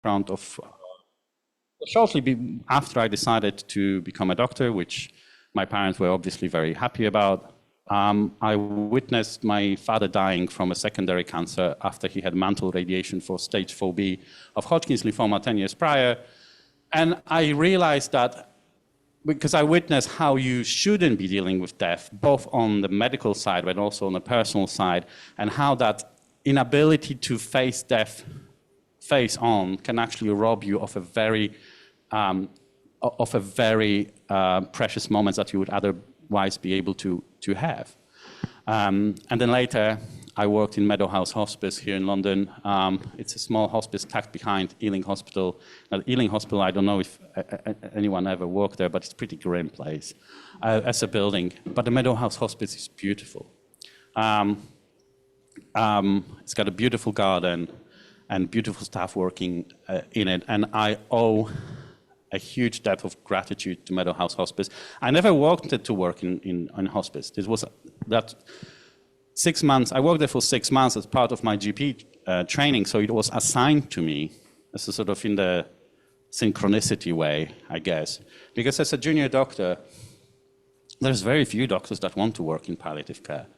background of shortly after I decided to become a doctor, which my parents were obviously very happy about. I witnessed my father dying from a secondary cancer after he had mantle radiation for stage 4B of Hodgkin's lymphoma 10 years prior. And I realized that because I witnessed how you shouldn't be dealing with death, both on the medical side, but also on the personal side, and how that inability to face death face on can actually rob you of a very precious moments that you would otherwise be able to have. And then later, I worked in Meadowhouse Hospice here in London. It's a small hospice tucked behind Ealing Hospital. Now, Ealing Hospital, I don't know if anyone ever worked there, but it's a pretty grim place as a building. But the Meadowhouse Hospice is beautiful. It's got a beautiful garden and beautiful staff working in it. And I owe a huge debt of gratitude to Meadowhouse Hospice. I never wanted to work in hospice. This was that 6 months, I worked there for 6 months as part of my GP training, so it was assigned to me as a sort of in the synchronicity way, I guess. Because as a junior doctor, there's very few doctors that want to work in palliative care.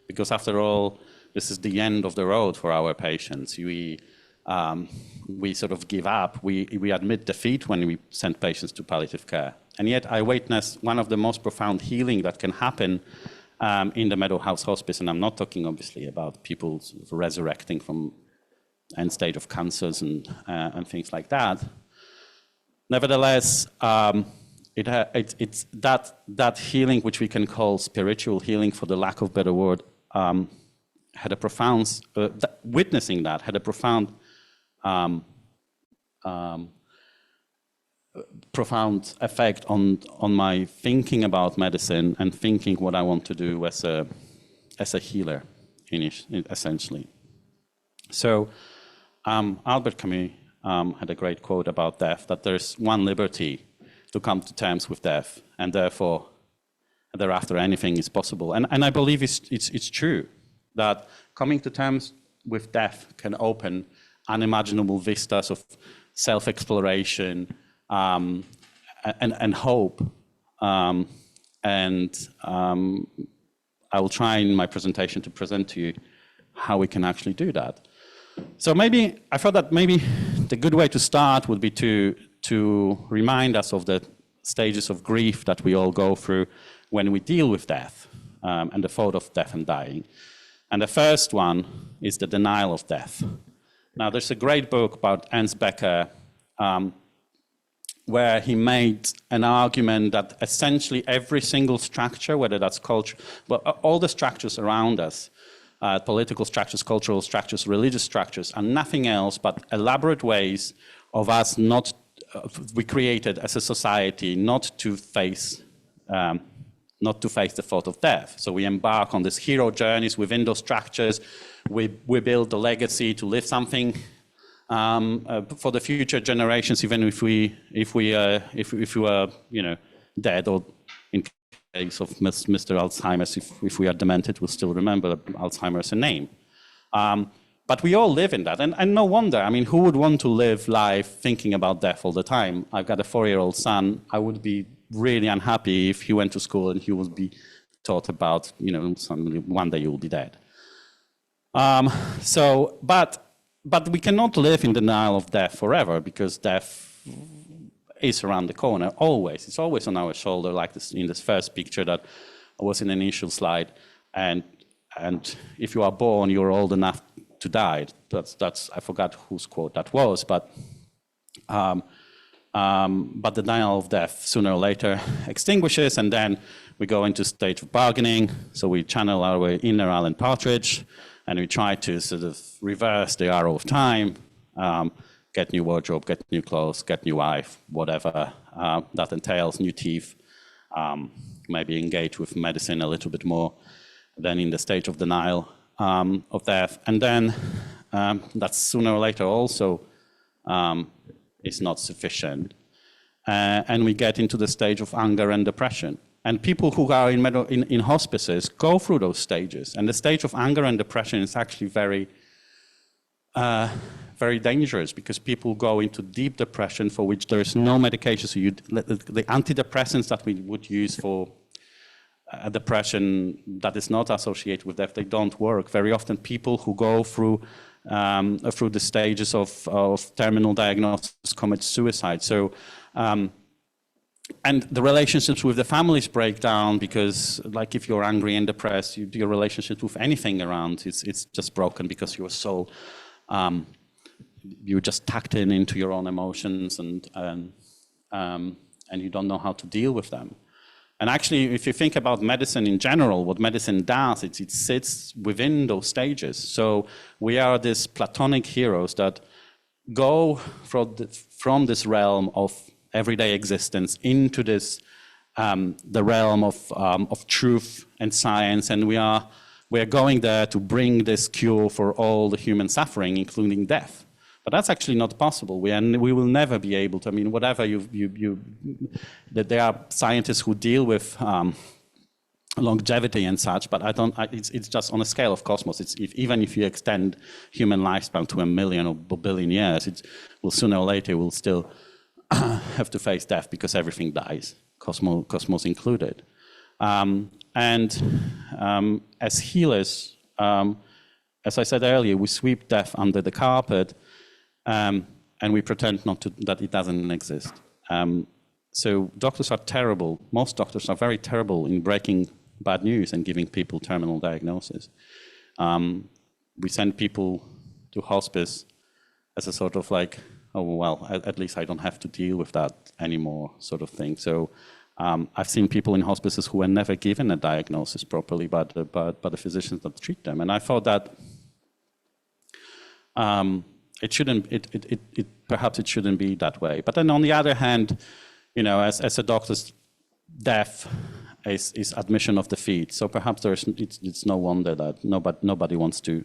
Because after all, this is the end of the road for our patients. We sort of give up. We admit defeat when we send patients to palliative care. And yet I witnessed one of the most profound healing that can happen in the Meadowhouse Hospice. And I'm not talking, obviously, about people sort of resurrecting from end stage of cancers and things like that. Nevertheless, it's that healing, which we can call spiritual healing, for the lack of a better word, had a profound, witnessing that had a profound profound effect on my thinking about medicine and thinking what I want to do as a healer, essentially. So Albert Camus had a great quote about death, that there's one liberty to come to terms with death, and therefore thereafter anything is possible. And I believe it's true that coming to terms with death can open unimaginable vistas of self-exploration and hope. I will try in my presentation to present to you how we can actually do that. So maybe, I thought that maybe the good way to start would be to remind us of the stages of grief that we all go through when we deal with death and the thought of death and dying. And the first one is the denial of death. Now, there's a great book about Ernst Becker where he made an argument that essentially every single structure, whether that's culture, but all the structures around us, political structures, cultural structures, religious structures, are nothing else but elaborate ways of us we created as a society not to face the thought of death. So we embark on these hero journeys within those structures. We build a legacy to leave something for the future generations, even if we were dead, or in case of Mr. Alzheimer's, if we are demented, we'll still remember Alzheimer as a name. But we all live in that, and no wonder. I mean, who would want to live life thinking about death all the time? I've got a 4-year-old son. I would be really unhappy if he went to school and he would be taught about, one day you will be dead. But we cannot live in denial of death forever, because death is around the corner, always. It's always on our shoulder, like this in this first picture that was in the initial slide. And if you are born, you're old enough to die. That's I forgot whose quote that was, but the denial of death sooner or later extinguishes, and then we go into stage of bargaining. So we channel our way inner Alan Partridge, and we try to sort of reverse the arrow of time, get new wardrobe, get new clothes, get new wife, whatever that entails, new teeth, maybe engage with medicine a little bit more than in the stage of denial of death. And then that sooner or later also is not sufficient. And we get into the stage of anger and depression. And people who are in hospices go through those stages. And the stage of anger and depression is actually very very dangerous because people go into deep depression for which there is no medication. So the antidepressants that we would use for depression that is not associated with death, they don't work. Very often people who go through the stages of terminal diagnosis commit suicide. So, and the relationships with the families break down because, like, if you're angry and depressed, your relationship with anything around, it's just broken because you're so, you're just tucked into your own emotions and you don't know how to deal with them. And actually, if you think about medicine in general, what medicine does, it sits within those stages. So we are these platonic heroes that go from this realm of everyday existence into this the realm of truth and science, and we are going there to bring this cure for all the human suffering, including death. But that's actually not possible. We will never be able to. I mean, whatever there are scientists who deal with longevity and such, but it's just on a scale of cosmos. Even if you extend human lifespan to 1 million or 1 billion years, sooner or later we'll still have to face death because everything dies, cosmos included. As healers, as I said earlier, we sweep death under the carpet. And we pretend that it doesn't exist. So doctors are terrible. Most doctors are very terrible in breaking bad news and giving people terminal diagnosis. We send people to hospice as a sort of like, oh, well, at least I don't have to deal with that anymore sort of thing. So I've seen people in hospices who were never given a diagnosis properly by the physicians that treat them. And I thought that perhaps it shouldn't be that way. But then on the other hand, as a doctor's, death is admission of defeat. So perhaps it's no wonder that nobody wants to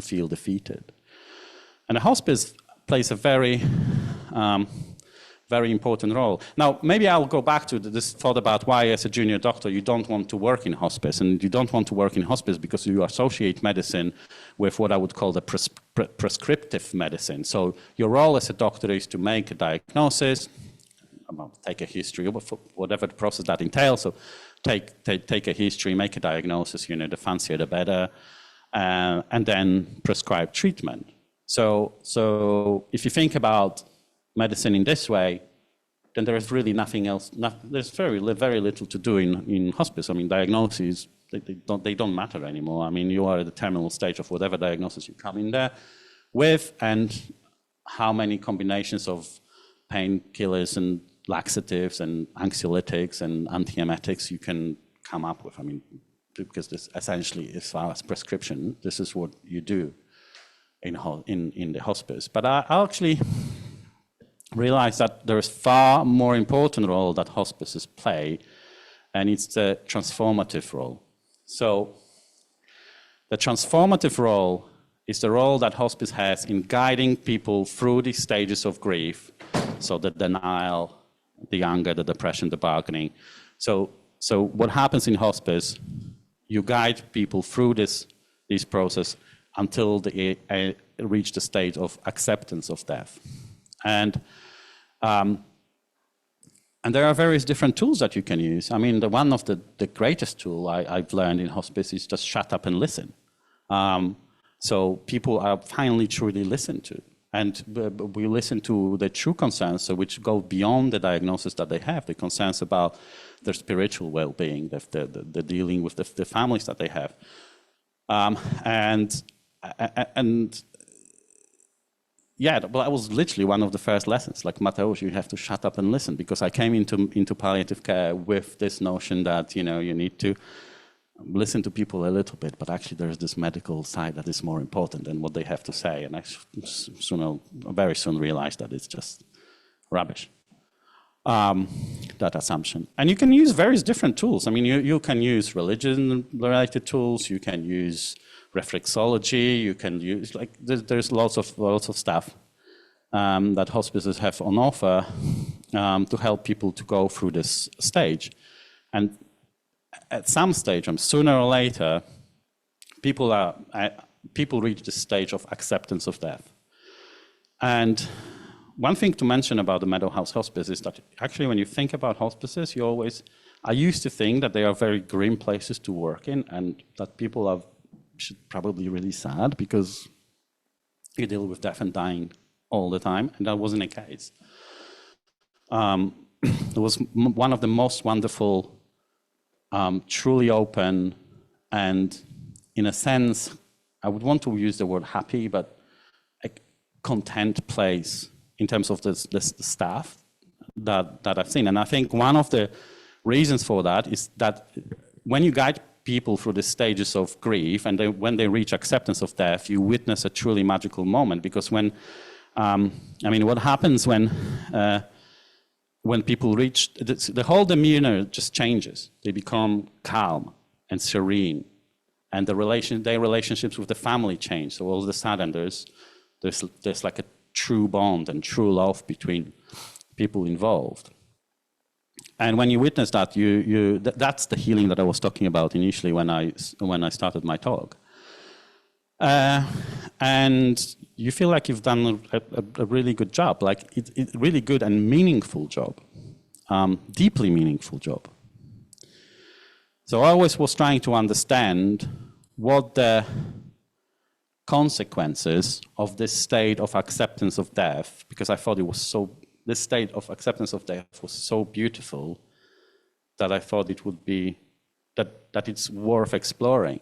feel defeated. And a hospice plays a very, very important role. Now, maybe I'll go back to this thought about why, as a junior doctor, you don't want to work in hospice. And you don't want to work in hospice because you associate medicine with what I would call the prescriptive medicine. So your role as a doctor is to make a diagnosis, take a history, whatever the process that entails. So take a history, make a diagnosis, the fancier the better, and then prescribe treatment. So if you think about medicine in this way, then there is really nothing else. There's very little to do in hospice. I mean, diagnoses, they don't matter anymore. I mean, you are at the terminal stage of whatever diagnosis you come in there with, and how many combinations of painkillers and laxatives and anxiolytics and antiemetics you can come up with. I mean, because this essentially, as far as prescription, this is what you do in the hospice. But I actually realize that there is far more important role that hospices play, and it's the transformative role. So the transformative role is the role that hospice has in guiding people through these stages of grief. So the denial, the anger, the depression, the bargaining. So what happens in hospice, you guide people through this process until they reach the state of acceptance of death. And there are various different tools that you can use. I mean, one of the greatest tool I've learned in hospice is just shut up and listen. So people are finally truly listened to. And we listen to the true concerns, so which go beyond the diagnosis that they have, the concerns about their spiritual well-being, the dealing with the families that they have. And yeah, well, that was literally one of the first lessons. Like, Mateusz, you have to shut up and listen, because I came into palliative care with this notion that, you need to listen to people a little bit, but actually there's this medical side that is more important than what they have to say. And I very soon realized that it's just rubbish, that assumption. And you can use various different tools. I mean, you can use religion-related tools, you can use reflexology, you can use, like, there's lots of stuff that hospices have on offer to help people to go through this stage. And at some stage, sooner or later, people are people reach the stage of acceptance of death. And one thing to mention about the Meadow House Hospice is that actually when you think about hospices, I used to think that they are very grim places to work in, and that people should probably be really sad because you deal with death and dying all the time, and that wasn't the case. It was one of the most wonderful, truly open, and in a sense, I would want to use the word happy, but a content place in terms of the staff that I've seen. And I think one of the reasons for that is that when you guide people through the stages of grief, and when they reach acceptance of death, you witness a truly magical moment. Because what happens when people reach, the whole demeanor just changes. They become calm and serene, and their relationships with the family change. So all of a sudden, there's like a true bond and true love between people involved. And when you witness that, that's the healing that I was talking about initially when I started my talk. And you feel like you've done a really good job, like it's really good and meaningful job, deeply meaningful job. So I always was trying to understand what the consequences of this state of acceptance of death, because I thought this state of acceptance of death was so beautiful that I thought it would be, that it's worth exploring.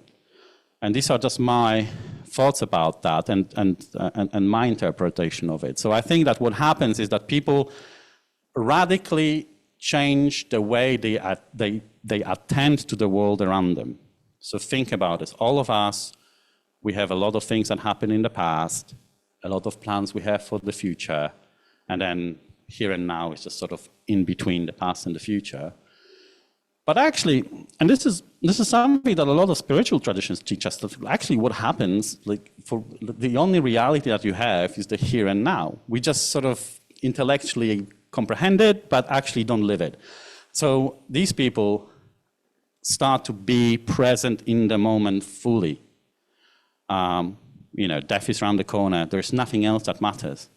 And these are just my thoughts about that and my interpretation of it. So I think that what happens is that people radically change the way they attend to the world around them. So think about this. All of us, we have a lot of things that happened in the past, a lot of plans we have for the future, and then here and now is just sort of in between the past and the future. But actually, and this is something that a lot of spiritual traditions teach us, that actually what happens, like for the only reality that you have is the here and now. We just sort of intellectually comprehend it, but actually don't live it. So these people start to be present in the moment fully. Death is around the corner. There's nothing else that matters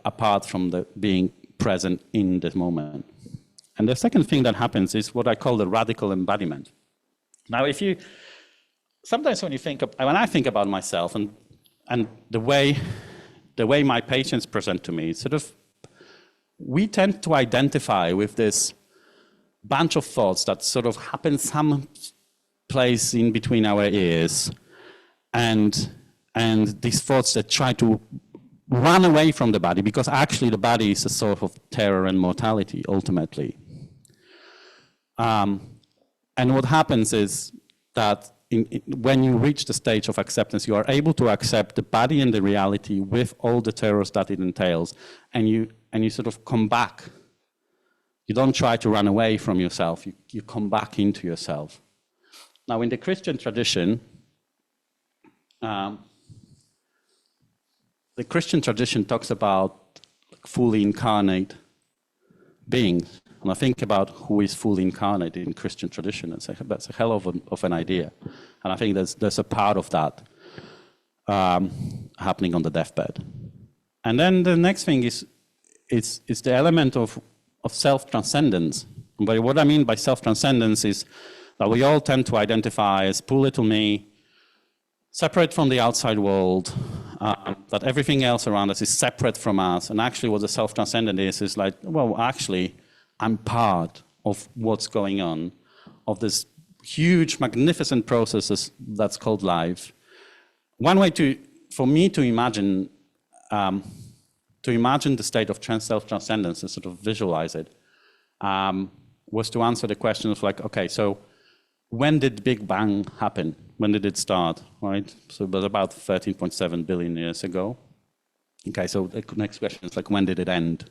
apart from the being present in the moment. And the second thing that happens is what I call the radical embodiment. Now, sometimes when I think about myself and the way my patients present to me, we tend to identify with this bunch of thoughts that sort of happen some place in between our ears, and these thoughts that try to run away from the body, because actually the body is a sort of terror and mortality, ultimately. And what happens is that when you reach the stage of acceptance, you are able to accept the body and the reality with all the terrors that it entails, and you sort of come back. You don't try to run away from yourself, you come back into yourself. Now, in the Christian tradition, the Christian tradition talks about fully incarnate beings. And I think about who is fully incarnate in Christian tradition. That's a hell of an idea. And I think there's a part of that happening on the deathbed. And then the next thing is the element of self-transcendence. And by what I mean by self-transcendence is that we all tend to identify as poor little me, separate from the outside world, that everything else around us is separate from us. And actually what the self-transcendent is like, well, actually, I'm part of what's going on, of this huge, magnificent process that's called life. One way for me to imagine the state of self-transcendence and sort of visualize it was to answer the question of like, okay, so when did Big Bang happen? When did it start, right? So it was about 13.7 billion years ago. Okay, so the next question is like, when did it end?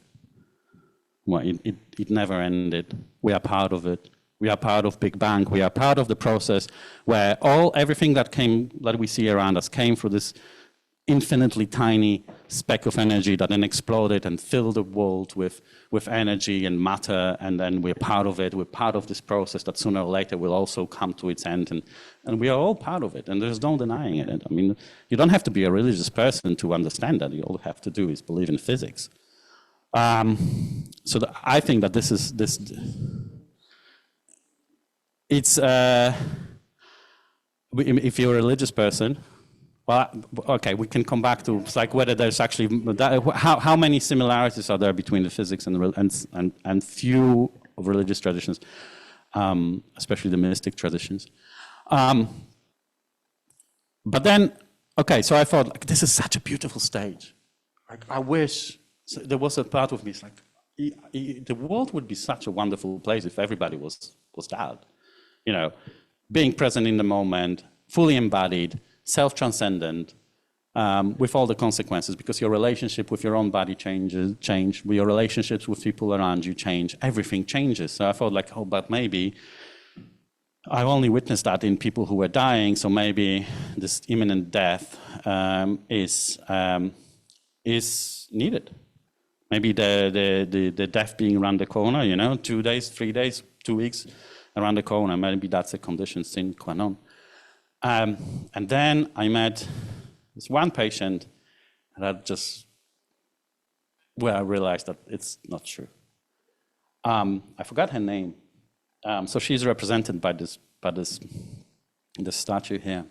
Well, it never ended. We are part of it. We are part of Big Bang. We are part of the process where everything that we see around us came through this infinitely tiny speck of energy that then exploded and filled the world with energy and matter, and then we're part of it. We're part of this process that sooner or later will also come to its end, and we are all part of it, and there's no denying it. I mean, you don't have to be a religious person to understand that. All you have to do is believe in physics. So I think that if you're a religious person, well, okay, we can come back to it's like whether there's actually how many similarities are there between the physics and few of religious traditions, especially the mystic traditions. But then, okay, so I thought, like, this is such a beautiful stage. Like, I wish there was a part of me. It's like the world would be such a wonderful place if everybody was that, you know, being present in the moment, fully embodied, self-transcendent, with all the consequences, because your relationship with your own body change, your relationships with people around you change, everything changes. So I thought, like, oh, but maybe I've only witnessed that in people who were dying, so maybe this imminent death is needed. Maybe the death being around the corner, you know, 2 days, 3 days, 2 weeks around the corner, maybe that's a condition sine qua non. And then I met this one patient that where I realized that it's not true. I forgot her name. So she's represented by this statue here.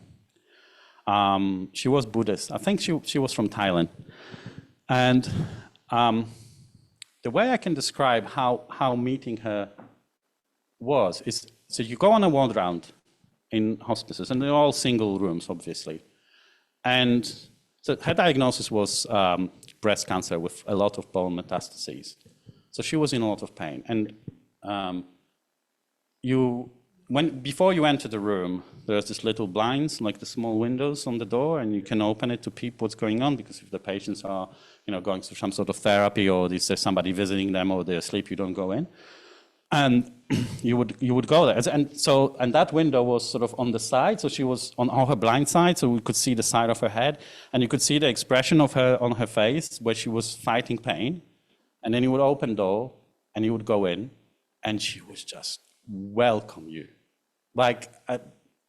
She was Buddhist. I think she was from Thailand. And the way I can describe how meeting her was is, so you go on a ward round in hospices, and they're all single rooms, obviously. And so her diagnosis was breast cancer with a lot of bone metastases. So she was in a lot of pain. And before you enter the room, there's this little blinds, like the small windows on the door, and you can open it to peep what's going on, because if the patients are, you know, going through some sort of therapy, or there's somebody visiting them, or they're asleep, you don't go in. And you would go there. And that window was sort of on the side, so she was on her blind side, so we could see the side of her head, and you could see the expression of her on her face where she was fighting pain. And then you would open the door, and you would go in, and she was just welcome you. Like,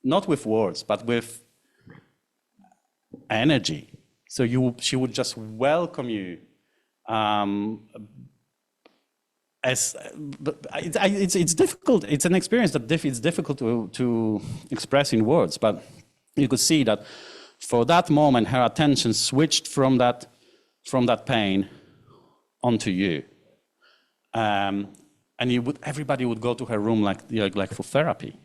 not with words, but with energy. So she would just welcome you. It's difficult. It's an experience that it's difficult to express in words. But you could see that for that moment, her attention switched from that pain onto you, and everybody would go to her room like for therapy,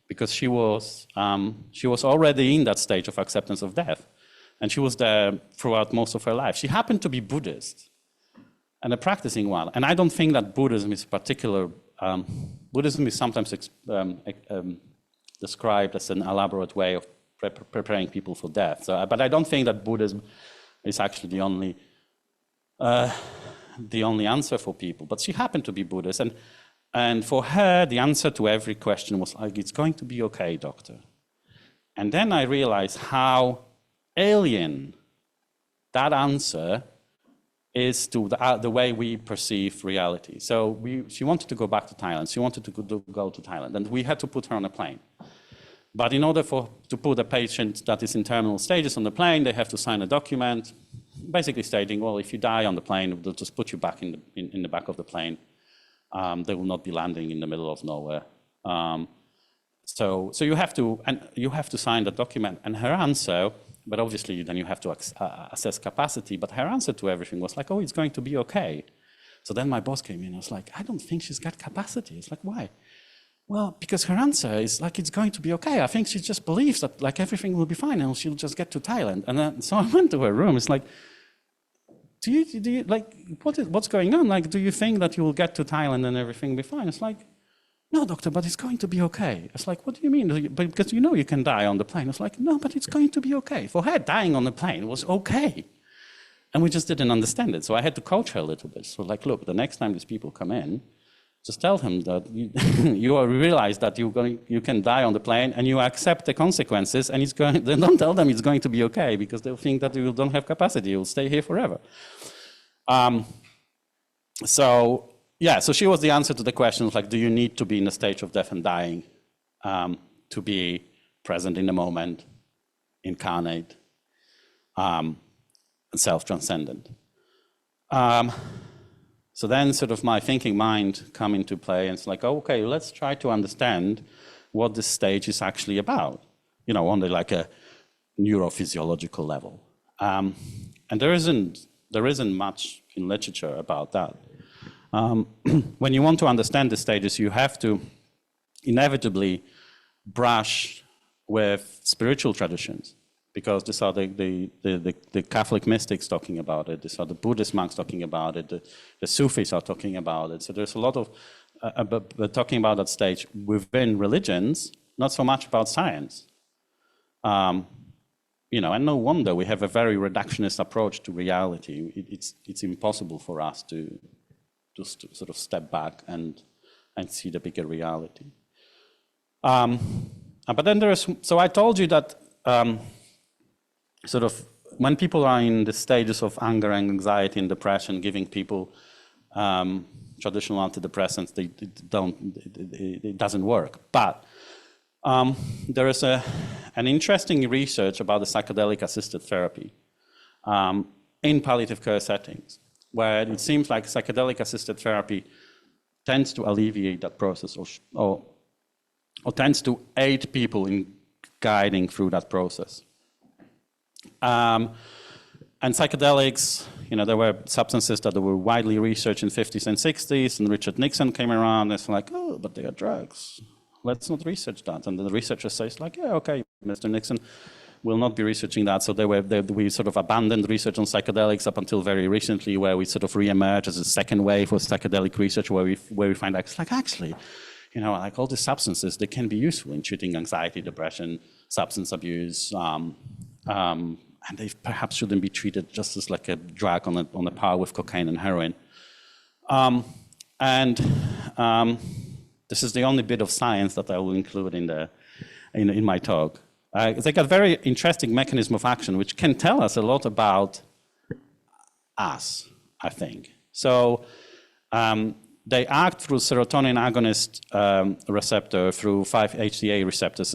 because she was already in that stage of acceptance of death, and she was there throughout most of her life. She happened to be Buddhist, and a practicing one. And I don't think that Buddhism is particular. Buddhism is sometimes described as an elaborate way of preparing people for death. But I don't think that Buddhism is actually the only answer for people. But she happened to be Buddhist, and for her, the answer to every question was like, "It's going to be okay, doctor." And then I realized how alien that answer is to the way we perceive reality. So she wanted to go back to Thailand. She wanted to go to Thailand, and we had to put her on a plane. But in order to put a patient that is in terminal stages on the plane, they have to sign a document, basically stating, well, if you die on the plane, they'll just put you back in the back of the plane. They will not be landing in the middle of nowhere. So you have to sign the document. And her answer, but obviously then you have to assess capacity, but her answer to everything was like, "Oh, it's going to be okay." So then my boss came in. I was like, "I don't think she's got capacity." It's like, "Why?" "Well, because her answer is like, it's going to be okay. I think she just believes that like everything will be fine and she'll just get to Thailand." And then, so I went to her room. It's like, do you like, what's going on? Like, do you think that you will get to Thailand and everything will be fine? It's like, "No, doctor, but it's going to be okay." It's like, "What do you mean?" Because you know you can die on the plane. It's like, "No, but it's going to be okay." For her, dying on the plane was okay. And we just didn't understand it. So I had to coach her a little bit. So like, look, the next time these people come in, Just tell him that you realize that you can die on the plane, and you accept the consequences, and then don't tell them it's going to be okay, because they'll think that you don't have capacity, you'll stay here forever. So she was the answer to the questions like, do you need to be in a stage of death and dying to be present in the moment, incarnate, and self-transcendent? So then sort of my thinking mind come into play, and it's like, okay, let's try to understand what this stage is actually about, on like a neurophysiological level. And there isn't much in literature about that. When you want to understand the stages, you have to inevitably brush with spiritual traditions, because these are the Catholic mystics talking about it, these are the Buddhist monks talking about it, the Sufis are talking about it. So there's a lot of talking about that stage within religions, not so much about science. And no wonder we have a very reductionist approach to reality. It's impossible for us to sort of step back and see the bigger reality. But then so I told you that sort of when people are in the stages of anger and anxiety and depression, giving people traditional antidepressants, it doesn't work. But there is an interesting research about the psychedelic-assisted therapy in palliative care settings, where it seems like psychedelic-assisted therapy tends to alleviate that process or tends to aid people in guiding through that process. And psychedelics, there were substances that were widely researched in the 50s and 60s, and Richard Nixon came around and it's like, oh, but they are drugs. Let's not research that. And the researcher says like, yeah, okay, Mr. Nixon will not be researching that. So we sort of abandoned research on psychedelics up until very recently, where we sort of re-emerged as a second wave of psychedelic research, where we find actually, like all these substances, they can be useful in treating anxiety, depression, substance abuse, and they perhaps shouldn't be treated just as like a drug on a par with cocaine and heroin. This is the only bit of science that I will include in my talk. They got very interesting mechanism of action, which can tell us a lot about us, I think. So they act through serotonin agonist receptor, through 5-HTA receptors,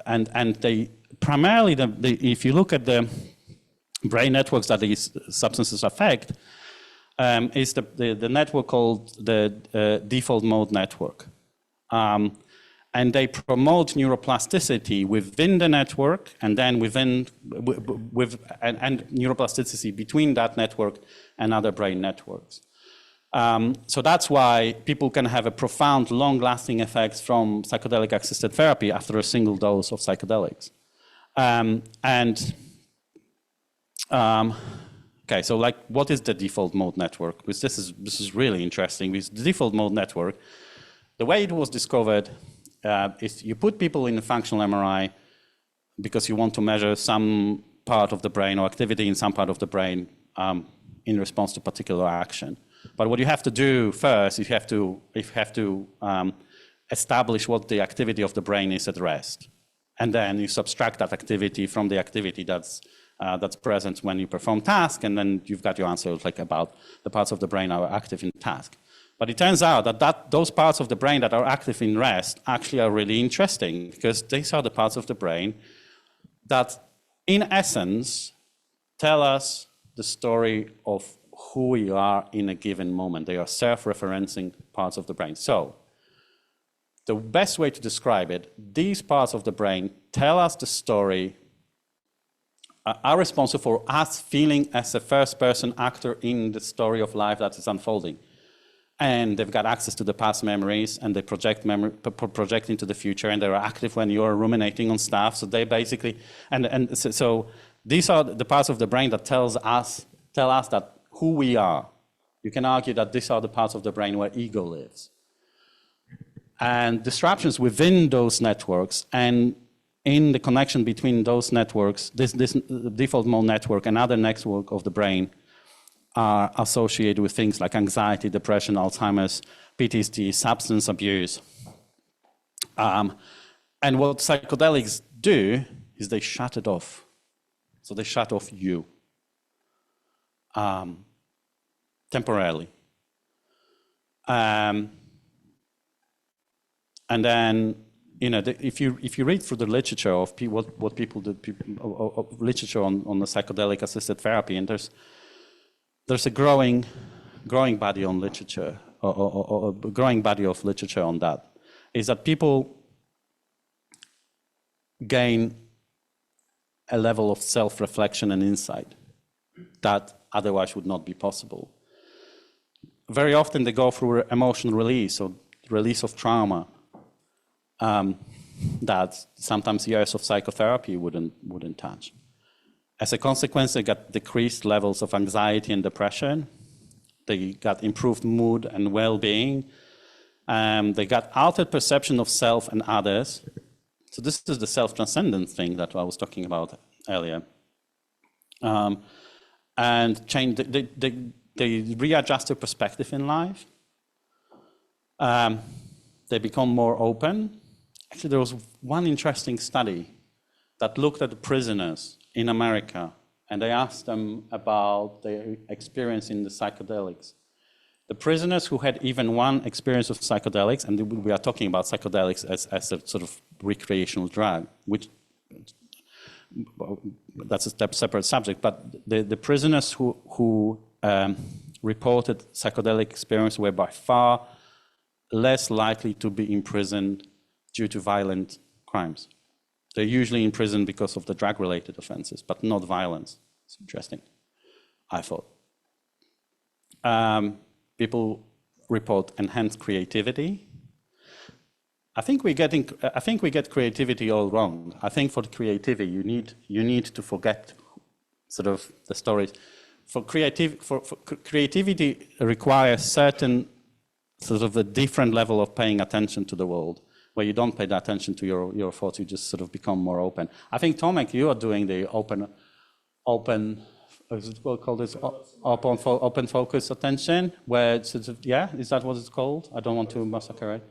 and they primarily, if you look at the brain networks that these substances affect, is the network called the default mode network. And they promote neuroplasticity within the network, and then and neuroplasticity between that network and other brain networks. So that's why people can have a profound, long-lasting effects from psychedelic-assisted therapy after a single dose of psychedelics. Okay, so like, what is the default mode network? Because this is really interesting. Because the default mode network, the way it was discovered is you put people in a functional MRI because you want to measure some part of the brain or activity in some part of the brain in response to particular action. But what you have to do first is you have to establish what the activity of the brain is at rest. And then you subtract that activity from the activity that's present when you perform task, and then you've got your answer like about the parts of the brain that are active in task. But it turns out that those parts of the brain that are active in rest actually are really interesting, because these are the parts of the brain that, in essence, tell us the story of who we are in a given moment. They are self-referencing parts of the brain. So the best way to describe it, these parts of the brain tell us the story, are responsible for us feeling as a first-person actor in the story of life that is unfolding. And they've got access to the past memories, and they project into the future, and they're active when you're ruminating on stuff. So they basically, so these are the parts of the brain that tell us that who we are. You can argue that these are the parts of the brain where ego lives. And disruptions within those networks and in the connection between those networks, this default mode network and other network of the brain, are associated with things like anxiety, depression, Alzheimer's, PTSD, substance abuse. And what psychedelics do is they shut it off. So they shut off you temporarily. And then, if you read through the literature of what people do, literature on the psychedelic assisted therapy, and there's a growing body on literature, or a growing body of literature on that, is that people gain a level of self-reflection and insight that otherwise would not be possible. Very often they go through emotional release or release of trauma that sometimes years of psychotherapy wouldn't touch. As a consequence, they got decreased levels of anxiety and depression. They got improved mood and well-being. They got altered perception of self and others. So this is the self-transcendent thing that I was talking about earlier. And change. They readjust their perspective in life. They become more open. Actually, there was one interesting study that looked at the prisoners in America, and they asked them about their experience in the psychedelics. The prisoners who had even one experience of psychedelics, and we are talking about psychedelics as a sort of recreational drug, which that's a separate subject, but the prisoners who reported psychedelic experience were by far less likely to be imprisoned due to violent crimes. They're usually in prison because of the drug-related offenses, but not violence. It's interesting, I thought. People report enhanced creativity. I think we get creativity all wrong. I think for creativity, you need to forget sort of the stories. For creativity requires certain sort of a different level of paying attention to the world, where you don't pay that attention to your thoughts, you just sort of become more open. I think, Tomek, you are doing the open, is it called this? Open focus attention, where it's sort of, yeah, is that what it's called? I don't want to massacre it.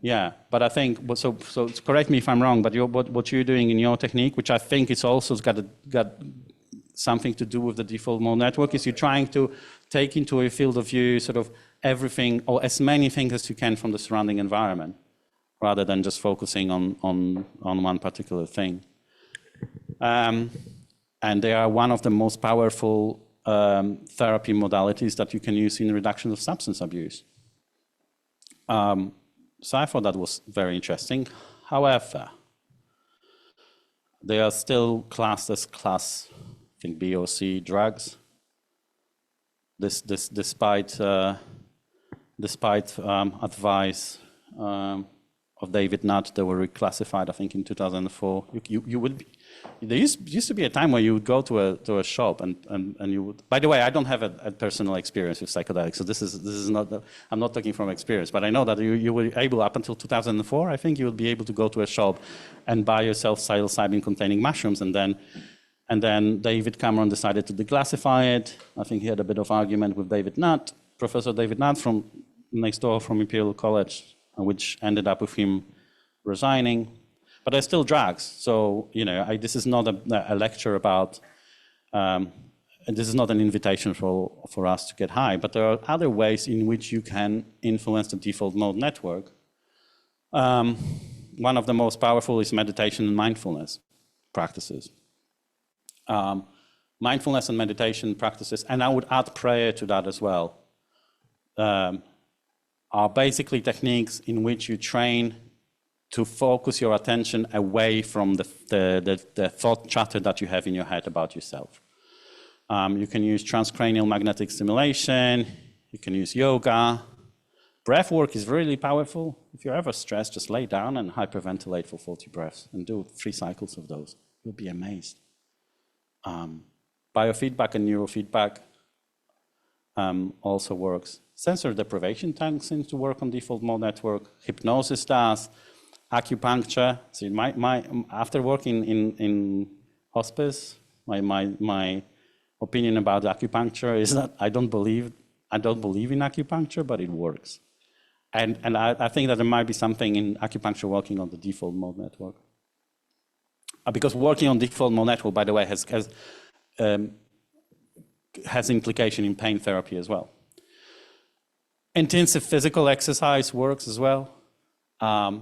Yeah, but I think, so correct me if I'm wrong, but what you're doing in your technique, which I think is also got something to do with the default mode network, is you're trying to take into a field of view sort of everything, or as many things as you can from the surrounding environment, rather than just focusing on one particular thing. And they are one of the most powerful therapy modalities that you can use in reduction of substance abuse. So I thought that was very interesting. However, they are still classed as class, I think, B or C drugs. Despite advice of David Nutt, they were reclassified, I think, in 2004. You would be, there used to be a time where you would go to a shop and you would. By the way, I don't have a personal experience with psychedelics, so this is not. I'm not talking from experience, but I know that you were able up until 2004. I think you would be able to go to a shop and buy yourself psilocybin-containing mushrooms, and then David Cameron decided to declassify it. I think he had a bit of argument with David Nutt, Professor David Nutt from next door from Imperial College, which ended up with him resigning. But they're still drugs. So, this is not a lecture about, this is not an invitation for us to get high, but there are other ways in which you can influence the default mode network. One of the most powerful is meditation and mindfulness practices. Mindfulness and meditation practices, and I would add prayer to that as well, are basically techniques in which you train to focus your attention away from the thought chatter that you have in your head about yourself. You can use transcranial magnetic stimulation, you can use yoga. Breath work is really powerful. If you're ever stressed, just lay down and hyperventilate for 40 breaths and do 3 cycles of those. You'll be amazed. Biofeedback and neurofeedback also works. Sensory deprivation seems to work on default mode network. Hypnosis does. Acupuncture. See, after working in hospice, my opinion about acupuncture is that I don't believe in acupuncture, but it works. And I think that there might be something in acupuncture working on the default mode network. Because working on default mode network, by the way, has implication in pain therapy as well. Intensive physical exercise works as well. And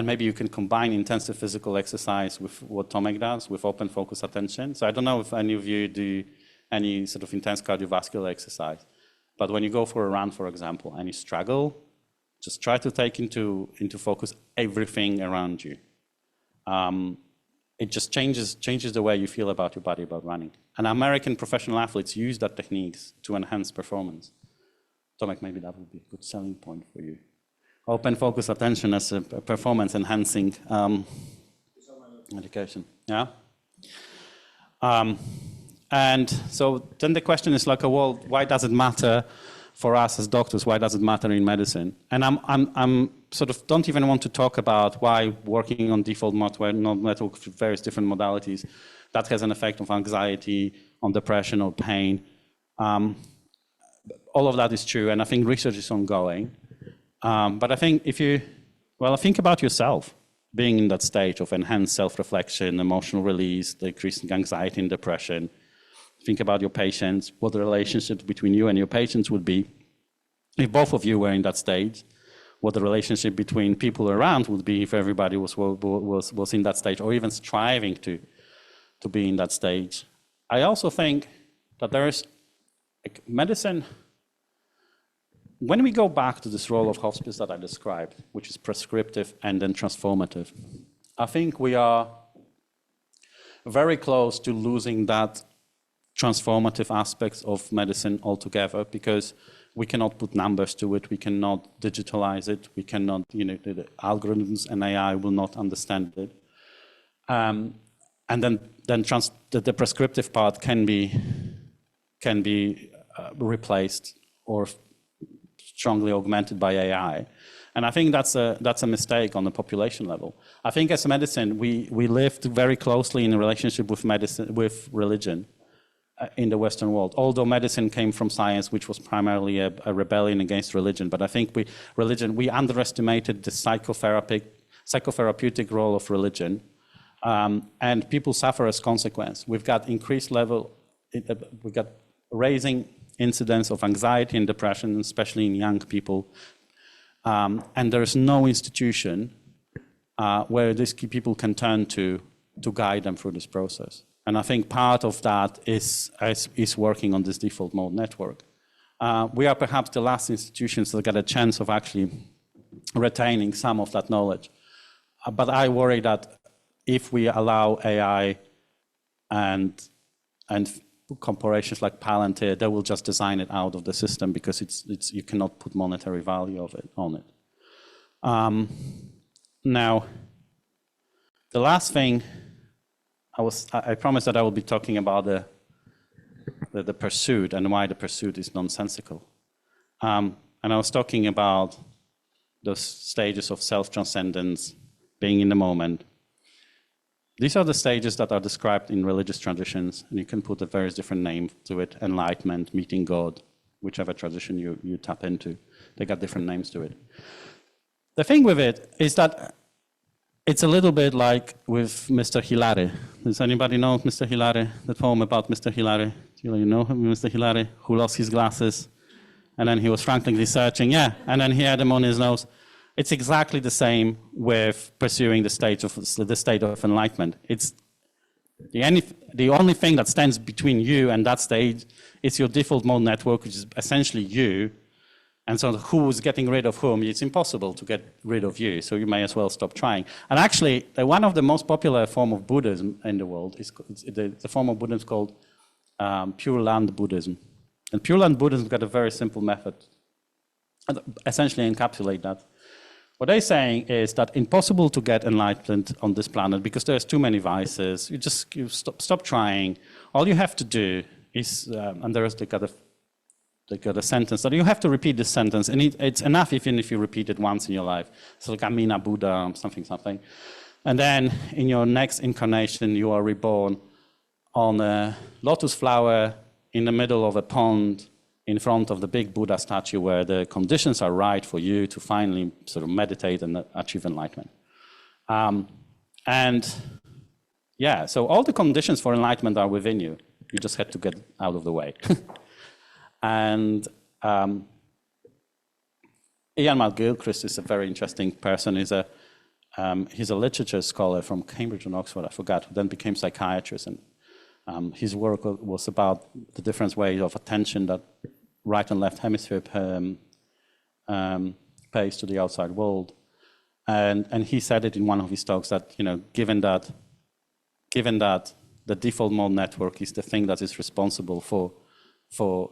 maybe you can combine intensive physical exercise with what Tomek does, with open focus attention. So I don't know if any of you do any sort of intense cardiovascular exercise, but when you go for a run, for example, and you struggle, just try to take into focus everything around you. It just changes the way you feel about your body about running. And American professional athletes use that techniques to enhance performance. Tomek, maybe that would be a good selling point for you. Open focus attention as a performance enhancing medication. Yeah. And so then the question is like, well, why does it matter for us as doctors? Why does it matter in medicine? And I'm sort of don't even want to talk about why working on default network with various different modalities that has an effect on anxiety, on depression, or pain. All of that is true, and I think research is ongoing. But I think think about yourself being in that stage of enhanced self-reflection, emotional release, decreasing anxiety and depression. Think about your patients, what the relationship between you and your patients would be. If both of you were in that stage, what the relationship between people around would be if everybody was in that stage, or even striving to be in that stage. I also think that there is medicine. When we go back to this role of hospice that I described, which is prescriptive and then transformative, I think we are very close to losing that transformative aspects of medicine altogether, because we cannot put numbers to it, we cannot digitalize it, we cannot, the algorithms and AI will not understand it. And then the prescriptive part can be replaced or strongly augmented by AI. And I think that's a mistake on the population level. I think as medicine, we lived very closely in a relationship with religion in the Western world. Although medicine came from science, which was primarily a rebellion against religion. But I think we underestimated the psychotherapeutic role of religion. And people suffer as consequence. We've got raising incidence of anxiety and depression, especially in young people. And there is no institution where these people can turn to guide them through this process. And I think part of that is working on this default mode network. We are perhaps the last institutions that get a chance of actually retaining some of that knowledge. But I worry that if we allow AI and corporations like Palantir, they will just design it out of the system because you cannot put monetary value on it. Now, the last thing, I promised that I will be talking about the pursuit and why the pursuit is nonsensical. And I was talking about those stages of self-transcendence, being in the moment. These are the stages that are described in religious traditions, and you can put a various different names to it: enlightenment, meeting God, whichever tradition you tap into. They got different names to it. The thing with it is that it's a little bit like with Mr. Hilary. Does anybody know Mr. Hilary? The poem about Mr. Hilary? Do you know him, Mr. Hilary, who lost his glasses, and then he was frantically searching, and then he had them on his nose. It's exactly the same with pursuing the state of enlightenment. It's the only thing that stands between you and that stage is your default mode network, which is essentially you. And so who's getting rid of whom? It's impossible to get rid of you, so you may as well stop trying. And actually, one of the most popular form of Buddhism in the world is the form of Buddhism called Pure Land Buddhism. And Pure Land Buddhism got a very simple method, and essentially encapsulate that. What they're saying is that impossible to get enlightenment on this planet because there's too many vices. You stop trying. All you have to do is, and they got a sentence that you have to repeat this sentence, and it's enough even if you repeat it once in your life. So like Amina Buddha, something. And then in your next incarnation, you are reborn on a lotus flower in the middle of a pond in front of the big Buddha statue where the conditions are right for you to finally sort of meditate and achieve enlightenment. And yeah, so all the conditions for enlightenment are within you. You just had to get out of the way. And Ian McGilchrist is a very interesting person. He's a literature scholar from Cambridge and Oxford, I forgot, who then became psychiatrist. And his work was about the different ways of attention that right and left hemisphere pays to the outside world. And he said it in one of his talks that, you know, given that the default mode network is the thing that is responsible for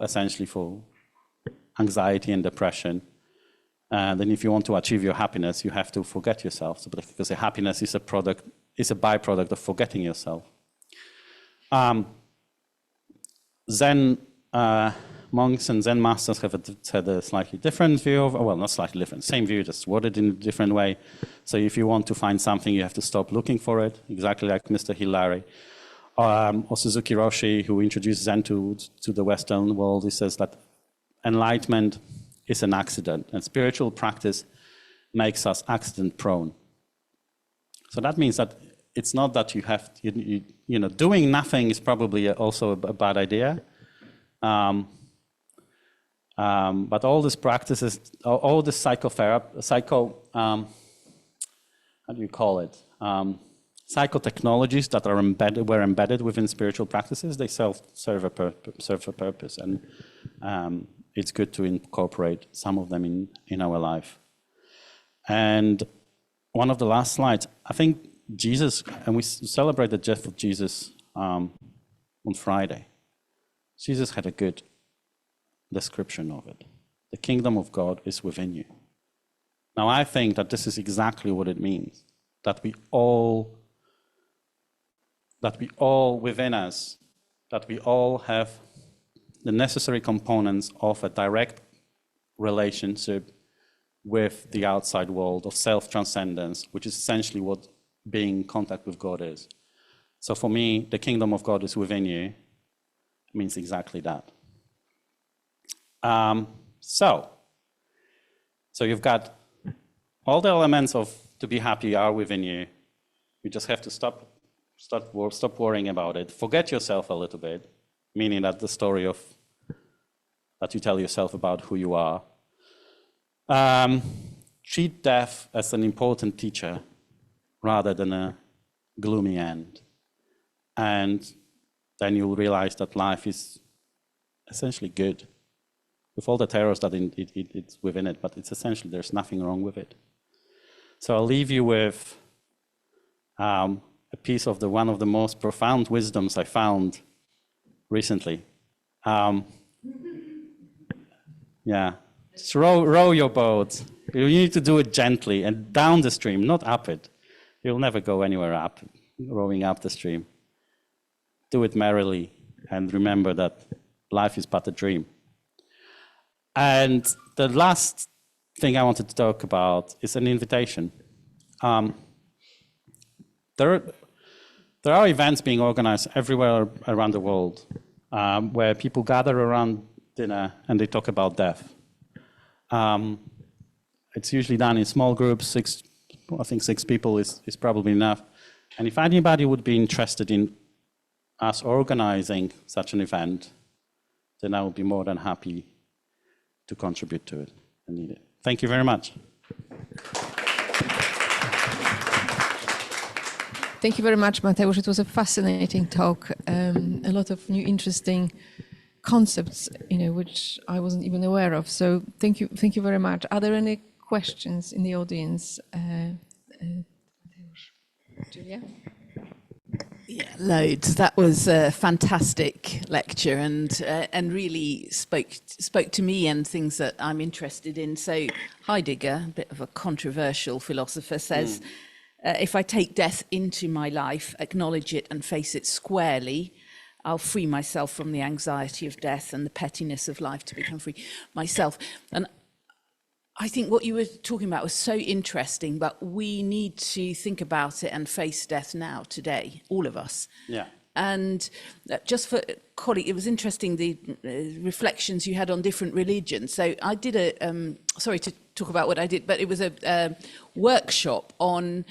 essentially for anxiety and depression, then if you want to achieve your happiness, you have to forget yourself, because the happiness is a byproduct of forgetting yourself. Zen monks and Zen masters have had a slightly different view of, well, not slightly different, same view, just worded in a different way. So if you want to find something, you have to stop looking for it, exactly like Mr. Hilary. Or Suzuki Roshi, who introduced Zen to the Western world, he says that enlightenment is an accident, and spiritual practice makes us accident-prone. So that means that it's not that you have, you know, doing nothing is probably also a bad idea. But all these practices, all the how do you call it? Psychotechnologies that were embedded within spiritual practices, they serve a purpose, and it's good to incorporate some of them in our life. And one of the last slides, I think Jesus, and we celebrate the death of Jesus on Friday. Jesus had a good description of it. The kingdom of God is within you. Now, I think that this is exactly what it means, that we all within us, that we all have the necessary components of a direct relationship with the outside world, of self-transcendence, which is essentially what being in contact with God is. So for me, the kingdom of God is within you. It means exactly that. So you've got all the elements to be happy are within you. You just have to stop worrying about it. Forget yourself a little bit, meaning that the story that you tell yourself about who you are. Treat death as an important teacher rather than a gloomy end. And then you'll realize that life is essentially good, with all the terrors that it's within it, but it's essentially, there's nothing wrong with it. So I'll leave you with a piece of one of the most profound wisdoms I found recently. Yeah, just row your boat. You need to do it gently and down the stream, not up it. You'll never go anywhere up, rowing up the stream. Do it merrily, and remember that life is but a dream. And the last thing I wanted to talk about is an invitation. There are events being organized everywhere around the world where people gather around dinner and they talk about death. It's usually done in small groups. I think 6 people is probably enough. And if anybody would be interested in us organizing such an event, then I would be more than happy to contribute to it and need it. Thank you very much. Thank you very much, Mateusz. It was a fascinating talk. A lot of new, interesting concepts, which I wasn't even aware of. So thank you very much. Are there any questions in the audience? Julia? Yeah, loads. That was a fantastic lecture, and really spoke to me and things that I'm interested in. So Heidegger, a bit of a controversial philosopher, says, if I take death into my life, acknowledge it and face it squarely, I'll free myself from the anxiety of death and the pettiness of life to become free myself. And I think what you were talking about was so interesting, but we need to think about it and face death now, today, all of us. Yeah. And just for colleague, it was interesting the reflections you had on different religions. So I did sorry to talk about what I did, but it was a workshop on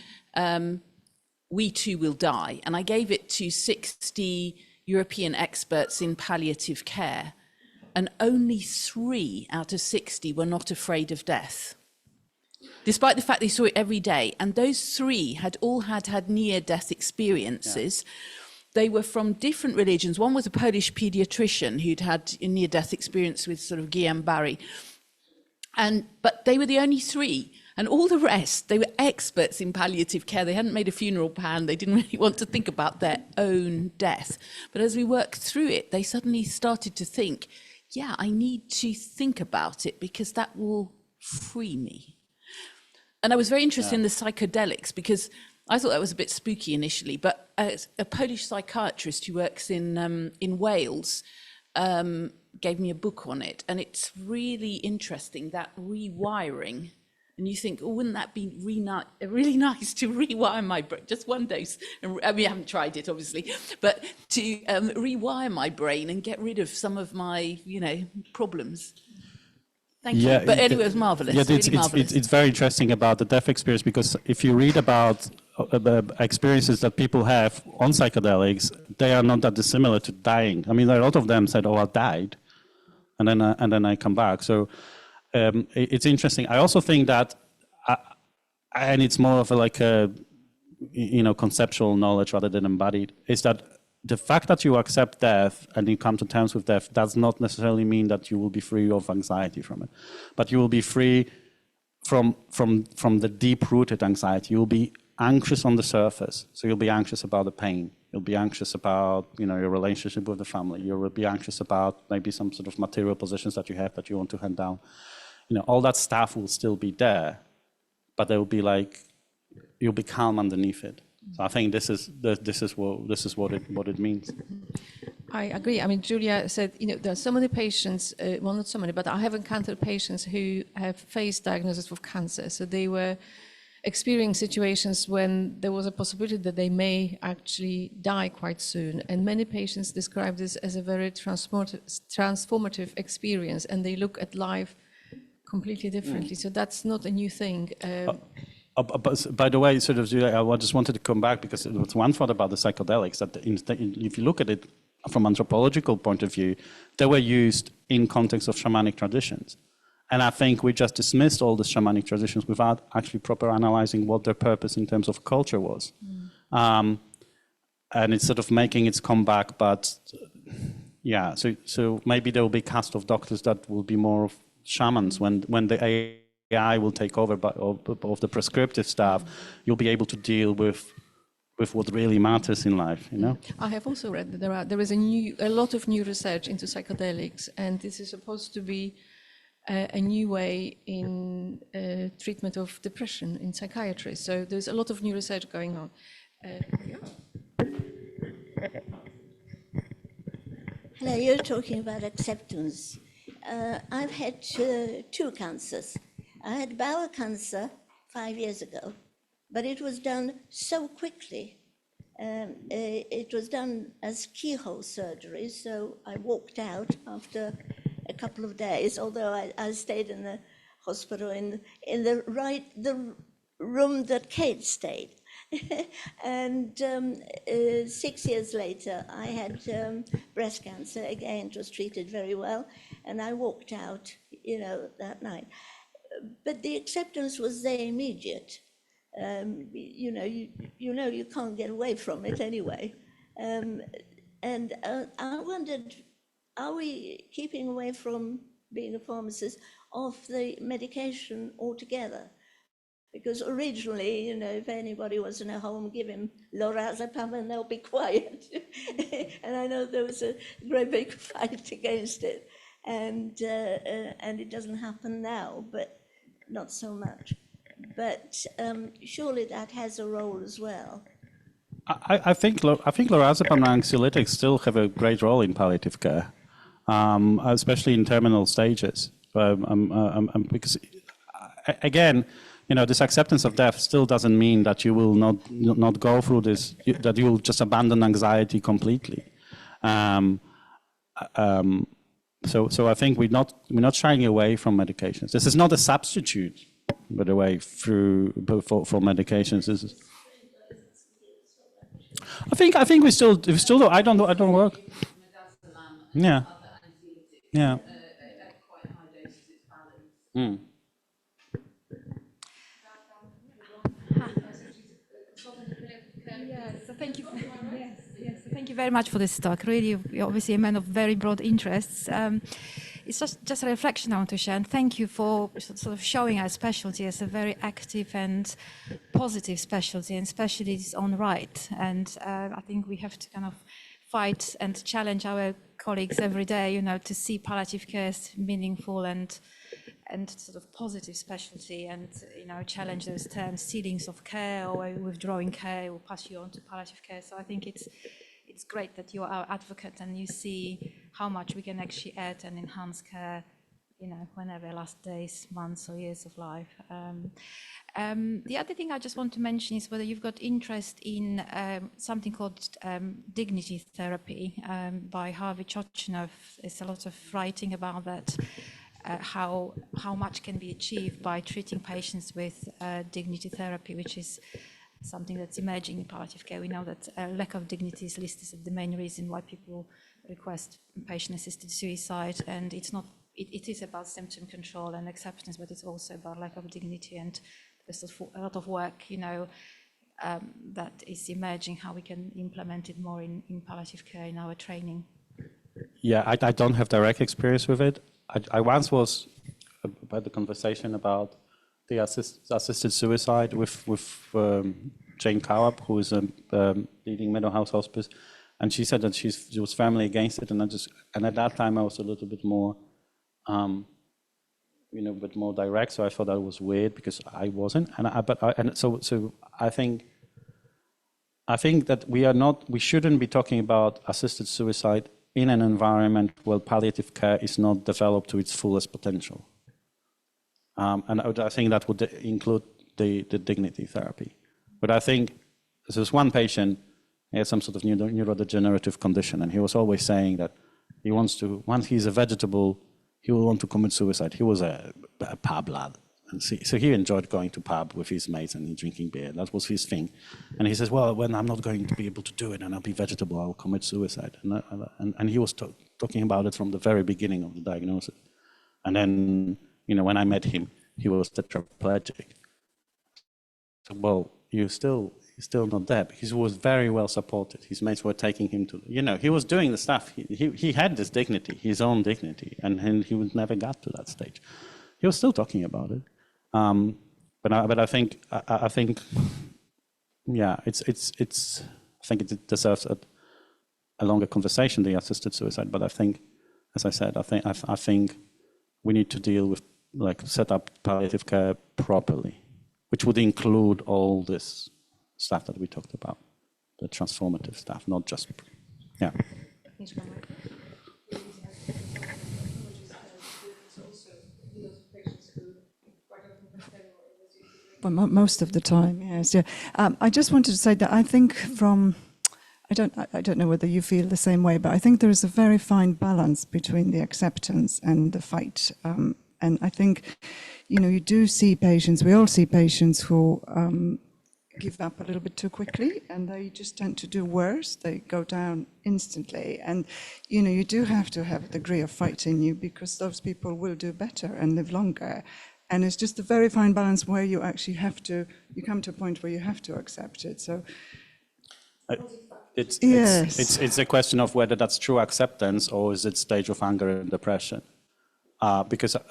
We Too Will Die. And I gave it to 60 European experts in palliative care. And only 3 out of 60 were not afraid of death, despite the fact they saw it every day. And those 3 had all had near-death experiences. Yeah. They were from different religions. One was a Polish pediatrician who'd had a near-death experience with sort of Guillain-Barré. But they were the only 3. And all the rest, they were experts in palliative care. They hadn't made a funeral plan. They didn't really want to think about their own death. But as we worked through it, they suddenly started to think, yeah, I need to think about it because that will free me. And I was very interested in the psychedelics because I thought that was a bit spooky initially, but a Polish psychiatrist who works in Wales gave me a book on it. And it's really interesting, that rewiring. And you think, oh, wouldn't that be really nice to rewire my brain? Just one dose. I mean, I haven't tried it, obviously, but to rewire my brain and get rid of some of my, problems. Thank you. But anyway, it was marvelous. Yeah, Really it's very interesting about the death experience, because if you read about experiences that people have on psychedelics, they are not that dissimilar to dying. I mean, a lot of them said, "Oh, I died," and then I come back. So. It's interesting. I also think that, and it's more of a conceptual knowledge rather than embodied, is that the fact that you accept death and you come to terms with death does not necessarily mean that you will be free of anxiety from it, but you will be free from the deep-rooted anxiety. You'll be anxious on the surface, so you'll be anxious about the pain. You'll be anxious about, your relationship with the family. You'll be anxious about maybe some sort of material possessions that you have that you want to hand down. All that stuff will still be there, but there will be you'll be calm underneath it. So I think this is what it means. I agree. I mean, Julia said, there are so many patients, well, not so many, but I have encountered patients who have faced diagnosis with cancer. So they were experiencing situations when there was a possibility that they may actually die quite soon. And many patients describe this as a very transformative experience, and they look at life completely differently. So that's not a new thing. By the way, Julia, I just wanted to come back because it was one thought about the psychedelics, that if you look at it from anthropological point of view, they were used in context of shamanic traditions. And I think we just dismissed all the shamanic traditions without actually proper analyzing what their purpose in terms of culture was. And it's sort of making its comeback, but yeah, so maybe there will be a cast of doctors that will be more of shamans when the AI will take over of the prescriptive stuff. You'll be able to deal with what really matters in life. I have also read that there is a lot of new research into psychedelics, and this is supposed to be a new way in treatment of depression in psychiatry. So there's a lot of new research going on. Hello, you're talking about acceptance. I've had 2 cancers. I had bowel cancer 5 years ago, but it was done so quickly. It was done as keyhole surgery, so I walked out after a couple of days, although I stayed in the hospital in the room that Kate stayed. And 6 years later, I had breast cancer. Again, it was treated very well, and I walked out, that night. But the acceptance was there immediate. You can't get away from it anyway. And I wondered, are we keeping away from being a pharmacist of the medication altogether? Because originally, if anybody was in a home, give him lorazepam and they'll be quiet. And I know there was a great big fight against it. And it doesn't happen now, but not so much. But surely that has a role as well. I think lorazepam and anxiolytics still have a great role in palliative care, especially in terminal stages. Because again, this acceptance of death still doesn't mean that you will not go through this, that you will just abandon anxiety completely. So I think we're not shying away from medications. This is not a substitute, by the way, for medications. This is. I think we still do. I don't work. Yeah. Yeah. Mm. So thank you. Yes. Thank you very much for this talk. Really, you're obviously a man of very broad interests. It's just a reflection I want to share, and thank you for sort of showing our specialty as a very active and positive specialty, and specialty is on right. And I think we have to kind of fight and challenge our colleagues every day, to see palliative care as meaningful and sort of positive specialty, and challenge those terms, ceilings of care or withdrawing care will pass you on to palliative care. So I think it's great that you are our advocate and you see how much we can actually add and enhance care, whenever last days, months or years of life. The other thing I just want to mention is whether you've got interest in something called dignity therapy by Harvey Chochinov. There's a lot of writing about that. How much can be achieved by treating patients with dignity therapy, which is something that's emerging in palliative care. We know that lack of dignity is listed as the main reason why people request patient-assisted suicide, and it is about symptom control and acceptance, but it's also about lack of dignity, and there's a lot of work, that is emerging, how we can implement it more in palliative care in our training. Yeah, I don't have direct experience with it. I once was about the conversation about the assisted suicide with Jane Cowap, who is leading mental health hospice, and she said that she was firmly against it, and at that time I was a little bit more, bit more direct. So I thought that was weird because I wasn't, so I think that we shouldn't be talking about assisted suicide in an environment where palliative care is not developed to its fullest potential. And I think that would include the dignity therapy. But I think there's one patient, he had some sort of neurodegenerative condition, and he was always saying that he wants to, once he's a vegetable, he will want to commit suicide. He was a pub lad. And so he enjoyed going to pub with his mates and drinking beer. That was his thing. And he says, well, when I'm not going to be able to do it and I'll be vegetable, I'll commit suicide. And he was talking about it from the very beginning of the diagnosis. And then, when I met him, he was tetraplegic. So, well, you're still not dead. He was very well supported. His mates were taking him to, he was doing the stuff. He had this dignity, his own dignity, and he never got to that stage. He was still talking about it. But I think yeah, I think it deserves a longer conversation, the assisted suicide. But I think, as I said, I think we need to deal with, set up palliative care properly, which would include all this stuff that we talked about, the transformative stuff, not just, yeah. Well, most of the time, yes. Yeah. I just wanted to say that I think I don't know whether you feel the same way, but I think there is a very fine balance between the acceptance and the fight. And I think, you do see patients, we all see patients who give up a little bit too quickly, and they just tend to do worse. They go down instantly. And, you do have to have a degree of fight in you, because those people will do better and live longer. And it's just a very fine balance where you actually you come to a point where you have to accept it. So it's a question of whether that's true acceptance or is it stage of anger and depression. Because so,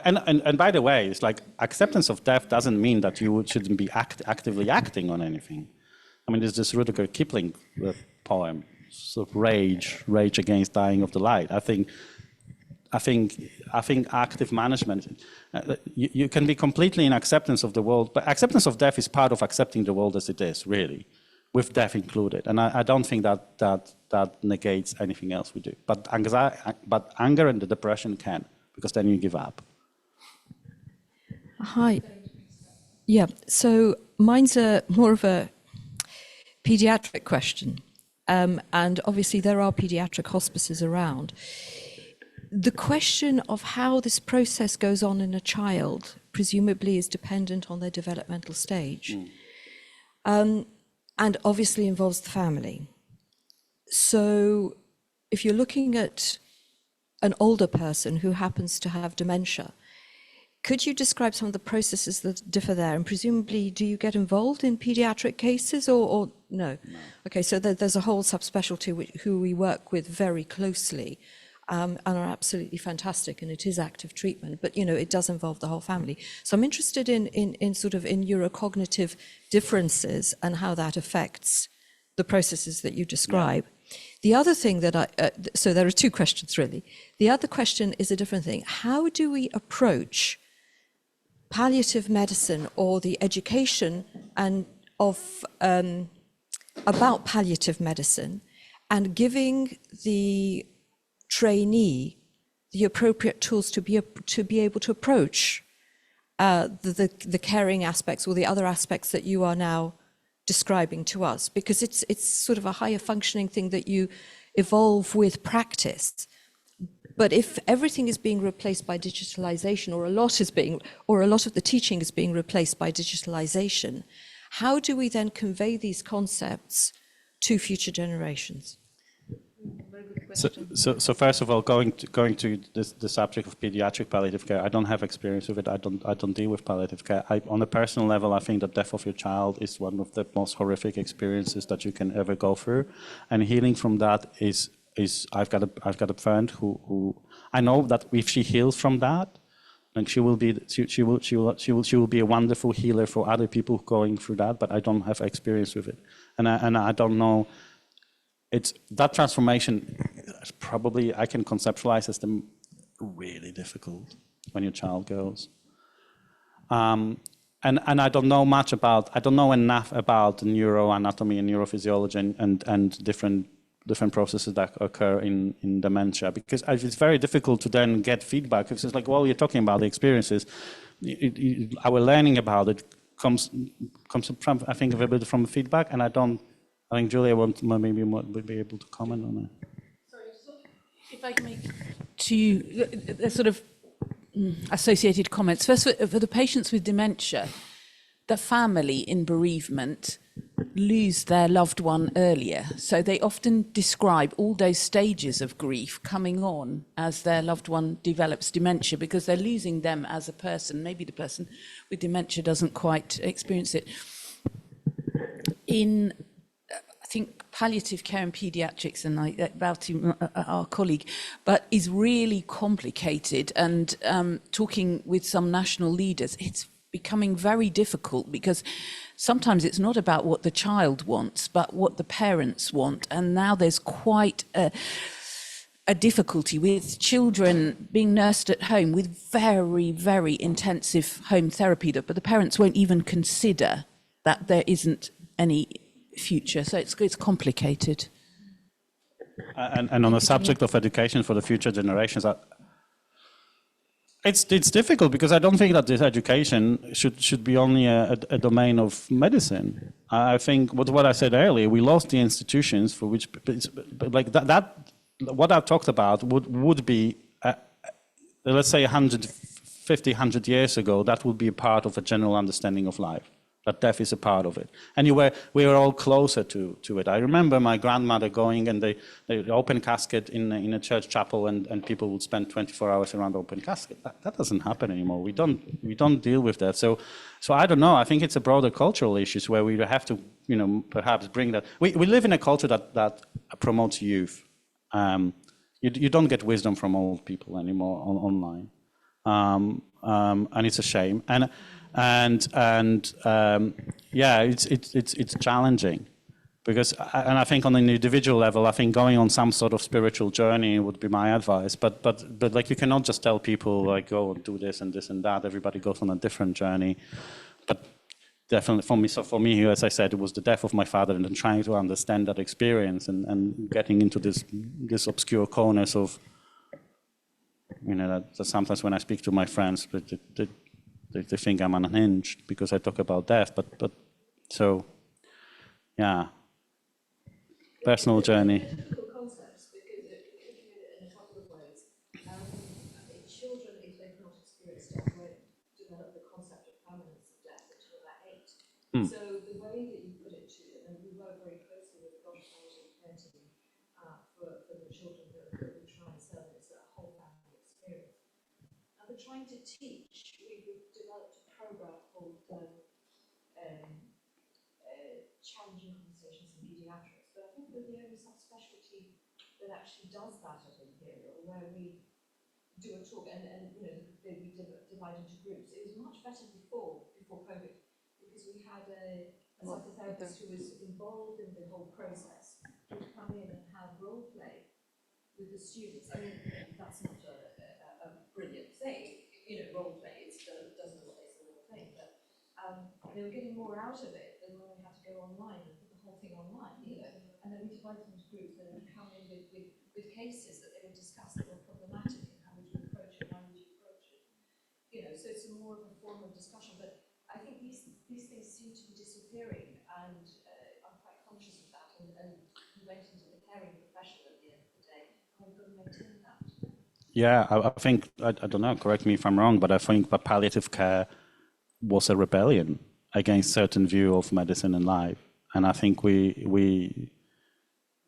and by the way, it's like acceptance of death doesn't mean that you shouldn't be actively acting on anything. I mean, there's this Rudyard Kipling poem, sort of rage against dying of the light. I think active management, you can be completely in acceptance of the world, but acceptance of death is part of accepting the world as it is, really, with death included. And I don't think that negates anything else we do. But anger and the depression can, because then you give up. Hi. Yeah, so mine's more of a pediatric question. And obviously there are pediatric hospices around. The question of how this process goes on in a child presumably is dependent on their developmental stage. And obviously involves the family. So if you're looking at an older person who happens to have dementia, could you describe some of the processes that differ there? And presumably, do you get involved in pediatric cases or no? Okay, so there's a whole subspecialty who we work with very closely and are absolutely fantastic, and it is active treatment, but it does involve the whole family. So I'm interested in sort of in neurocognitive differences and how that affects the processes that you describe. Yeah. The other thing that so there are two questions really. The other question is a different thing. How do we approach palliative medicine or the education and about palliative medicine and giving the trainee the appropriate tools to be able to approach the caring aspects or the other aspects that you are now describing to us, because it's sort of a higher functioning thing that you evolve with practice. But if everything is being replaced by digitalization, or a lot of the teaching is being replaced by digitalization, how do we then convey these concepts to future generations? So first of all, going to the subject of pediatric palliative care, I don't have experience with it. I don't deal with palliative care. On a personal level, I think the death of your child is one of the most horrific experiences that you can ever go through, and healing from that is I've got a friend who I know that if she heals from that, like she will be a wonderful healer for other people going through that. But I don't have experience with it, and I don't know. It's that transformation. Probably I can conceptualize as the really difficult when your child goes. And I don't know much about. I don't know enough about neuroanatomy and neurophysiology and different processes that occur in dementia, because it's very difficult to then get feedback. Because it's like, well, you're talking about the experiences. Our learning about it comes from, I think, a bit from feedback, and I think Julia would be able to comment on it. Sorry, if I can make two sort of associated comments. First, for the patients with dementia, the family in bereavement lose their loved one earlier. So they often describe all those stages of grief coming on as their loved one develops dementia, because they're losing them as a person. Maybe the person with dementia doesn't quite experience it. I think palliative care and paediatrics, and about our colleague, but is really complicated. And talking with some national leaders, it's becoming very difficult, because sometimes it's not about what the child wants, but what the parents want. And now there's quite a difficulty with children being nursed at home with very, very intensive home therapy, but the parents won't even consider that there isn't any future. So it's complicated. And on the subject of education for the future generations, it's difficult, because I don't think that this education should be only a domain of medicine. I think what I said earlier, we lost the institutions for which, like that what I talked about would be, let's say 150, 100 years ago, that would be a part of a general understanding of life. That death is a part of it, and we were all closer to it. I remember my grandmother going, and they open casket in a church chapel, and people would spend 24 hours around the open casket. That doesn't happen anymore. We don't deal with that. So I don't know. I think it's a broader cultural issues where we have to, perhaps bring that. We live in a culture that promotes youth. You don't get wisdom from old people anymore online, and it's a shame. It's challenging, because I think on an individual level, I think going on some sort of spiritual journey would be my advice. But like, you cannot just tell people like, go and do this and this and that. Everybody goes on a different journey. But definitely for me, as I said, it was the death of my father, and then trying to understand that experience and getting into this obscure corners of, that sometimes when I speak to my friends, but They think I'm unhinged because I talk about death, but so, yeah, personal journey. Difficult concepts because looking at it in a couple of ways. Children, if they've not experienced death, won't develop the concept of permanence of death until they're 8. So the way that you put it to them, and we work very closely with the Palliative Care team for the children that we try and serve, it's a whole family experience. And we're trying to teach. We've developed a program called Challenging Conversations in Pediatrics, but I think we're the only subspecialty that actually does that at Imperial, where we do a talk and we divide into groups. It was much better before COVID because we had a psychotherapist who was involved in the whole process, would come in and have role play with the students. I mean, that's not a brilliant thing, role play. It doesn't always the real thing, but they were getting more out of it than when we had to go online and put the whole thing online, And then we divided them into groups, and they would come in with cases that they would discuss that were problematic, and how would you approach it, so it's more of a form of discussion. But I think these things seem to be disappearing, and I'm quite conscious of that. And we went into the caring profession at the end of the day, and we've got to maintain that. Yeah, I think, I don't know, correct me if I'm wrong, but I think that palliative care was a rebellion against certain view of medicine and life. And I think we're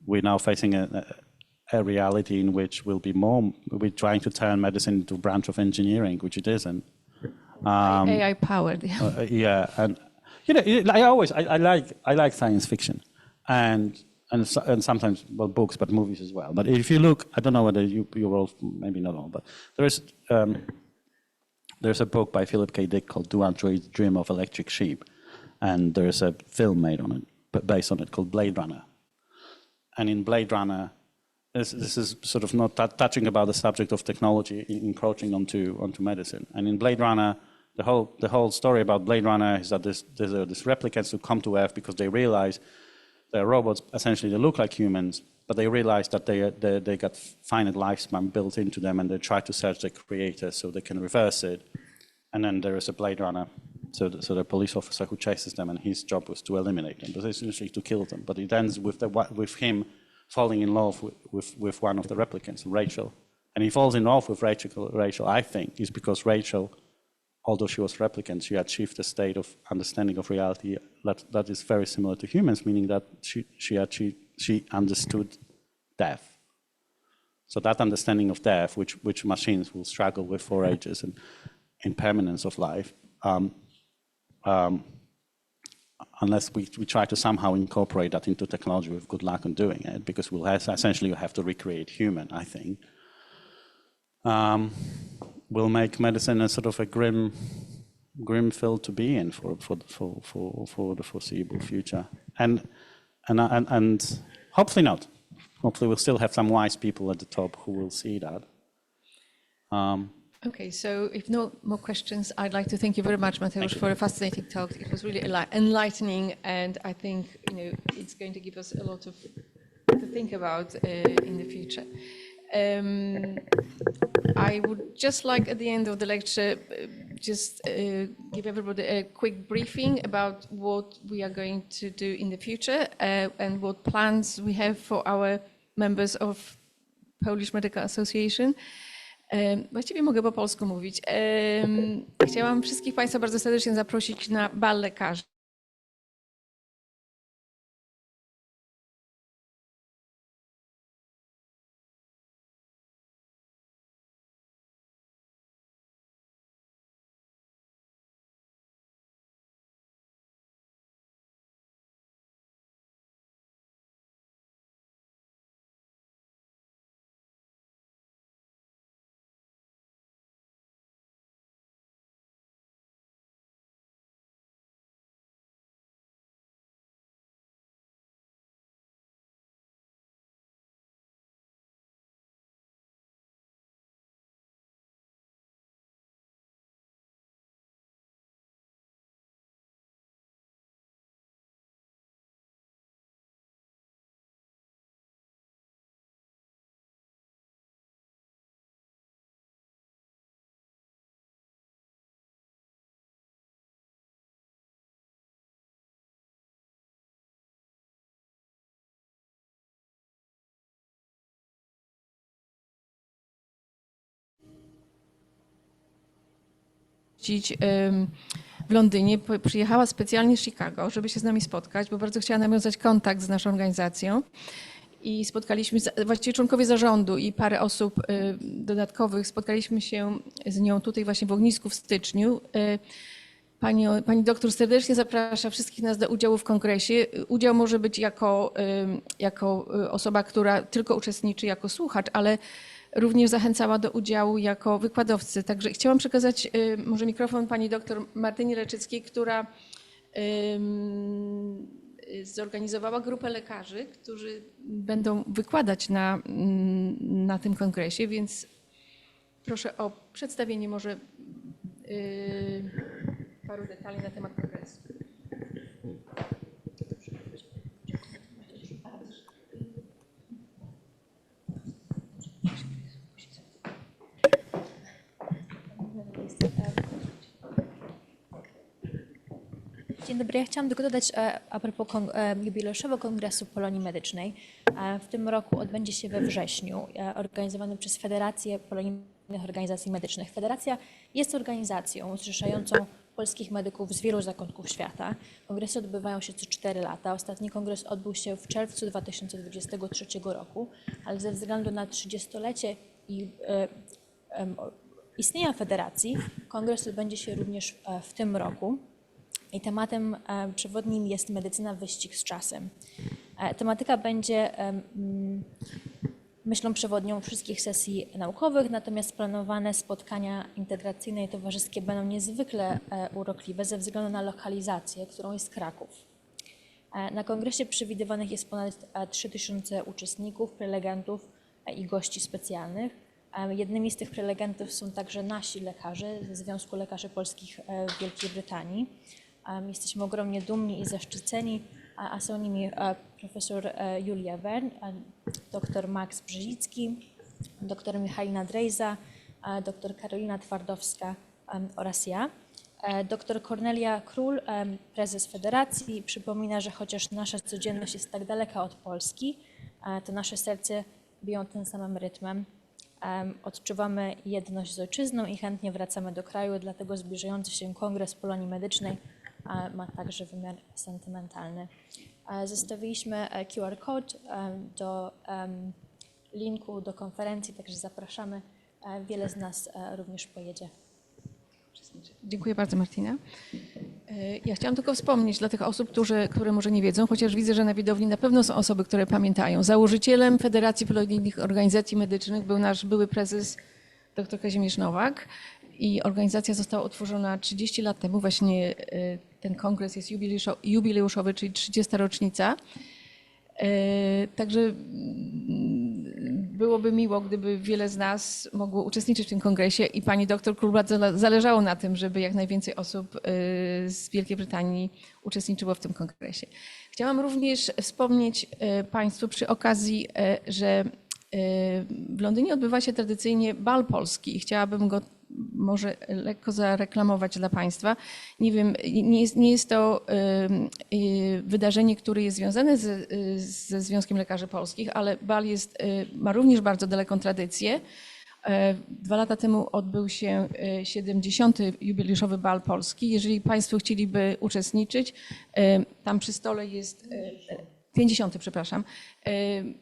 now facing a reality in which we're trying to turn medicine into a branch of engineering, which it isn't. AI powered. Yeah, and I like science fiction, and sometimes books, but movies as well. But if you look, I don't know whether you're all, maybe not all, but there's a book by Philip K. Dick called Do Androids Dream of Electric Sheep, and there's a film made on it, but based on it, called Blade Runner. And in Blade Runner, this is sort of not touching about the subject of technology encroaching onto medicine. And in Blade Runner, the whole story about Blade Runner is that there's these replicants who come to Earth because they realize they're robots. Essentially, they look like humans, but they realize that they got finite lifespan built into them, and they try to search the creator so they can reverse it. And then there is a Blade Runner, so the police officer who chases them, and his job was to eliminate them, but essentially to kill them. But it ends with him falling in love with one of the replicants, Rachel. And he falls in love with Rachel, I think, is because Rachel, although she was replicant, she achieved a state of understanding of reality that is very similar to humans, meaning that she understood death. So that understanding of death, which machines will struggle with for ages, and impermanence of life, unless we try to somehow incorporate that into technology, with good luck on doing it, because essentially have to recreate human, I think. Will make medicine a sort of a grim field to be in for the foreseeable future, and hopefully not. Hopefully we'll still have some wise people at the top who will see that. Okay, so if no more questions, I'd like to thank you very much, Mateusz, for a fascinating talk. It was really enlightening, and I think it's going to give us a lot to think about in the future. I would just like, at the end of the lecture, just give everybody a quick briefing about what we are going to do in the future and what plans we have for our members of Polish Medical Association. Właściwie mogę po polsku mówić. Chciałam wszystkich Państwa bardzo serdecznie zaprosić na bal lekarzy. w Londynie. Przyjechała specjalnie z Chicago, żeby się z nami spotkać, bo bardzo chciała nawiązać kontakt z naszą organizacją. I spotkaliśmy, właściwie członkowie zarządu i parę osób dodatkowych, spotkaliśmy się z nią tutaj właśnie w ognisku w styczniu. Pani doktor serdecznie zaprasza wszystkich nas do udziału w kongresie. Udział może być jako osoba, która tylko uczestniczy jako słuchacz, ale również zachęcała do udziału jako wykładowcy. Także chciałam przekazać może mikrofon pani doktor Martynie Leczyckiej, która zorganizowała grupę lekarzy, którzy będą wykładać na tym kongresie, więc proszę o przedstawienie może paru detali na temat kongresu. Dzień dobry, ja chciałam tylko dodać a propos jubileuszowego Kongresu Polonii Medycznej. W tym roku odbędzie się we wrześniu, organizowany przez Federację Polonijnych Organizacji Medycznych. Federacja jest organizacją zrzeszającą polskich medyków z wielu zakątków świata. Kongresy odbywają się co 4 lata. Ostatni kongres odbył się w czerwcu 2023 roku, ale ze względu na 30-lecie istnienia federacji, kongres odbędzie się również w tym roku. I tematem przewodnim jest medycyna wyścig z czasem. Tematyka będzie myślą przewodnią wszystkich sesji naukowych, natomiast planowane spotkania integracyjne i towarzyskie będą niezwykle urokliwe ze względu na lokalizację, którą jest Kraków. Na kongresie przewidywanych jest ponad 3000 uczestników, prelegentów i gości specjalnych. Jednymi z tych prelegentów są także nasi lekarze ze Związku Lekarzy Polskich w Wielkiej Brytanii. Jesteśmy ogromnie dumni i zaszczyceni, a są nimi profesor Julia Wern, dr Max Brzezicki, dr Michalina Drejza, dr Karolina Twardowska oraz ja. Dr Kornelia Król, prezes Federacji, przypomina, że chociaż nasza codzienność jest tak daleka od Polski, to nasze serce biją tym samym rytmem. Odczuwamy jedność z ojczyzną i chętnie wracamy do kraju, dlatego zbliżający się Kongres Polonii Medycznej ma także wymiar sentymentalny. Zostawiliśmy QR code do linku do konferencji, także zapraszamy. Wiele z nas również pojedzie. Dziękuję bardzo, Martina. Ja chciałam tylko wspomnieć dla tych osób, które może nie wiedzą, chociaż widzę, że na widowni na pewno są osoby, które pamiętają. Założycielem Federacji Polonijnych Organizacji Medycznych był nasz były prezes dr Kazimierz Nowak i organizacja została utworzona 30 lat temu. Właśnie ten kongres jest jubileuszowy, czyli 30. rocznica. Także byłoby miło, gdyby wiele z nas mogło uczestniczyć w tym kongresie i pani doktor Król bardzo zależało na tym, żeby jak najwięcej osób z Wielkiej Brytanii uczestniczyło w tym kongresie. Chciałam również wspomnieć państwu przy okazji, że w Londynie odbywa się tradycyjnie bal polski i chciałabym go może lekko zareklamować dla państwa. Nie wiem, nie jest to wydarzenie, które jest związane ze Związkiem Lekarzy Polskich, ale bal ma również bardzo daleką tradycję. 2 lata temu odbył się 70. jubileuszowy bal polski. Jeżeli państwo chcieliby uczestniczyć, tam przy stole jest 50, przepraszam,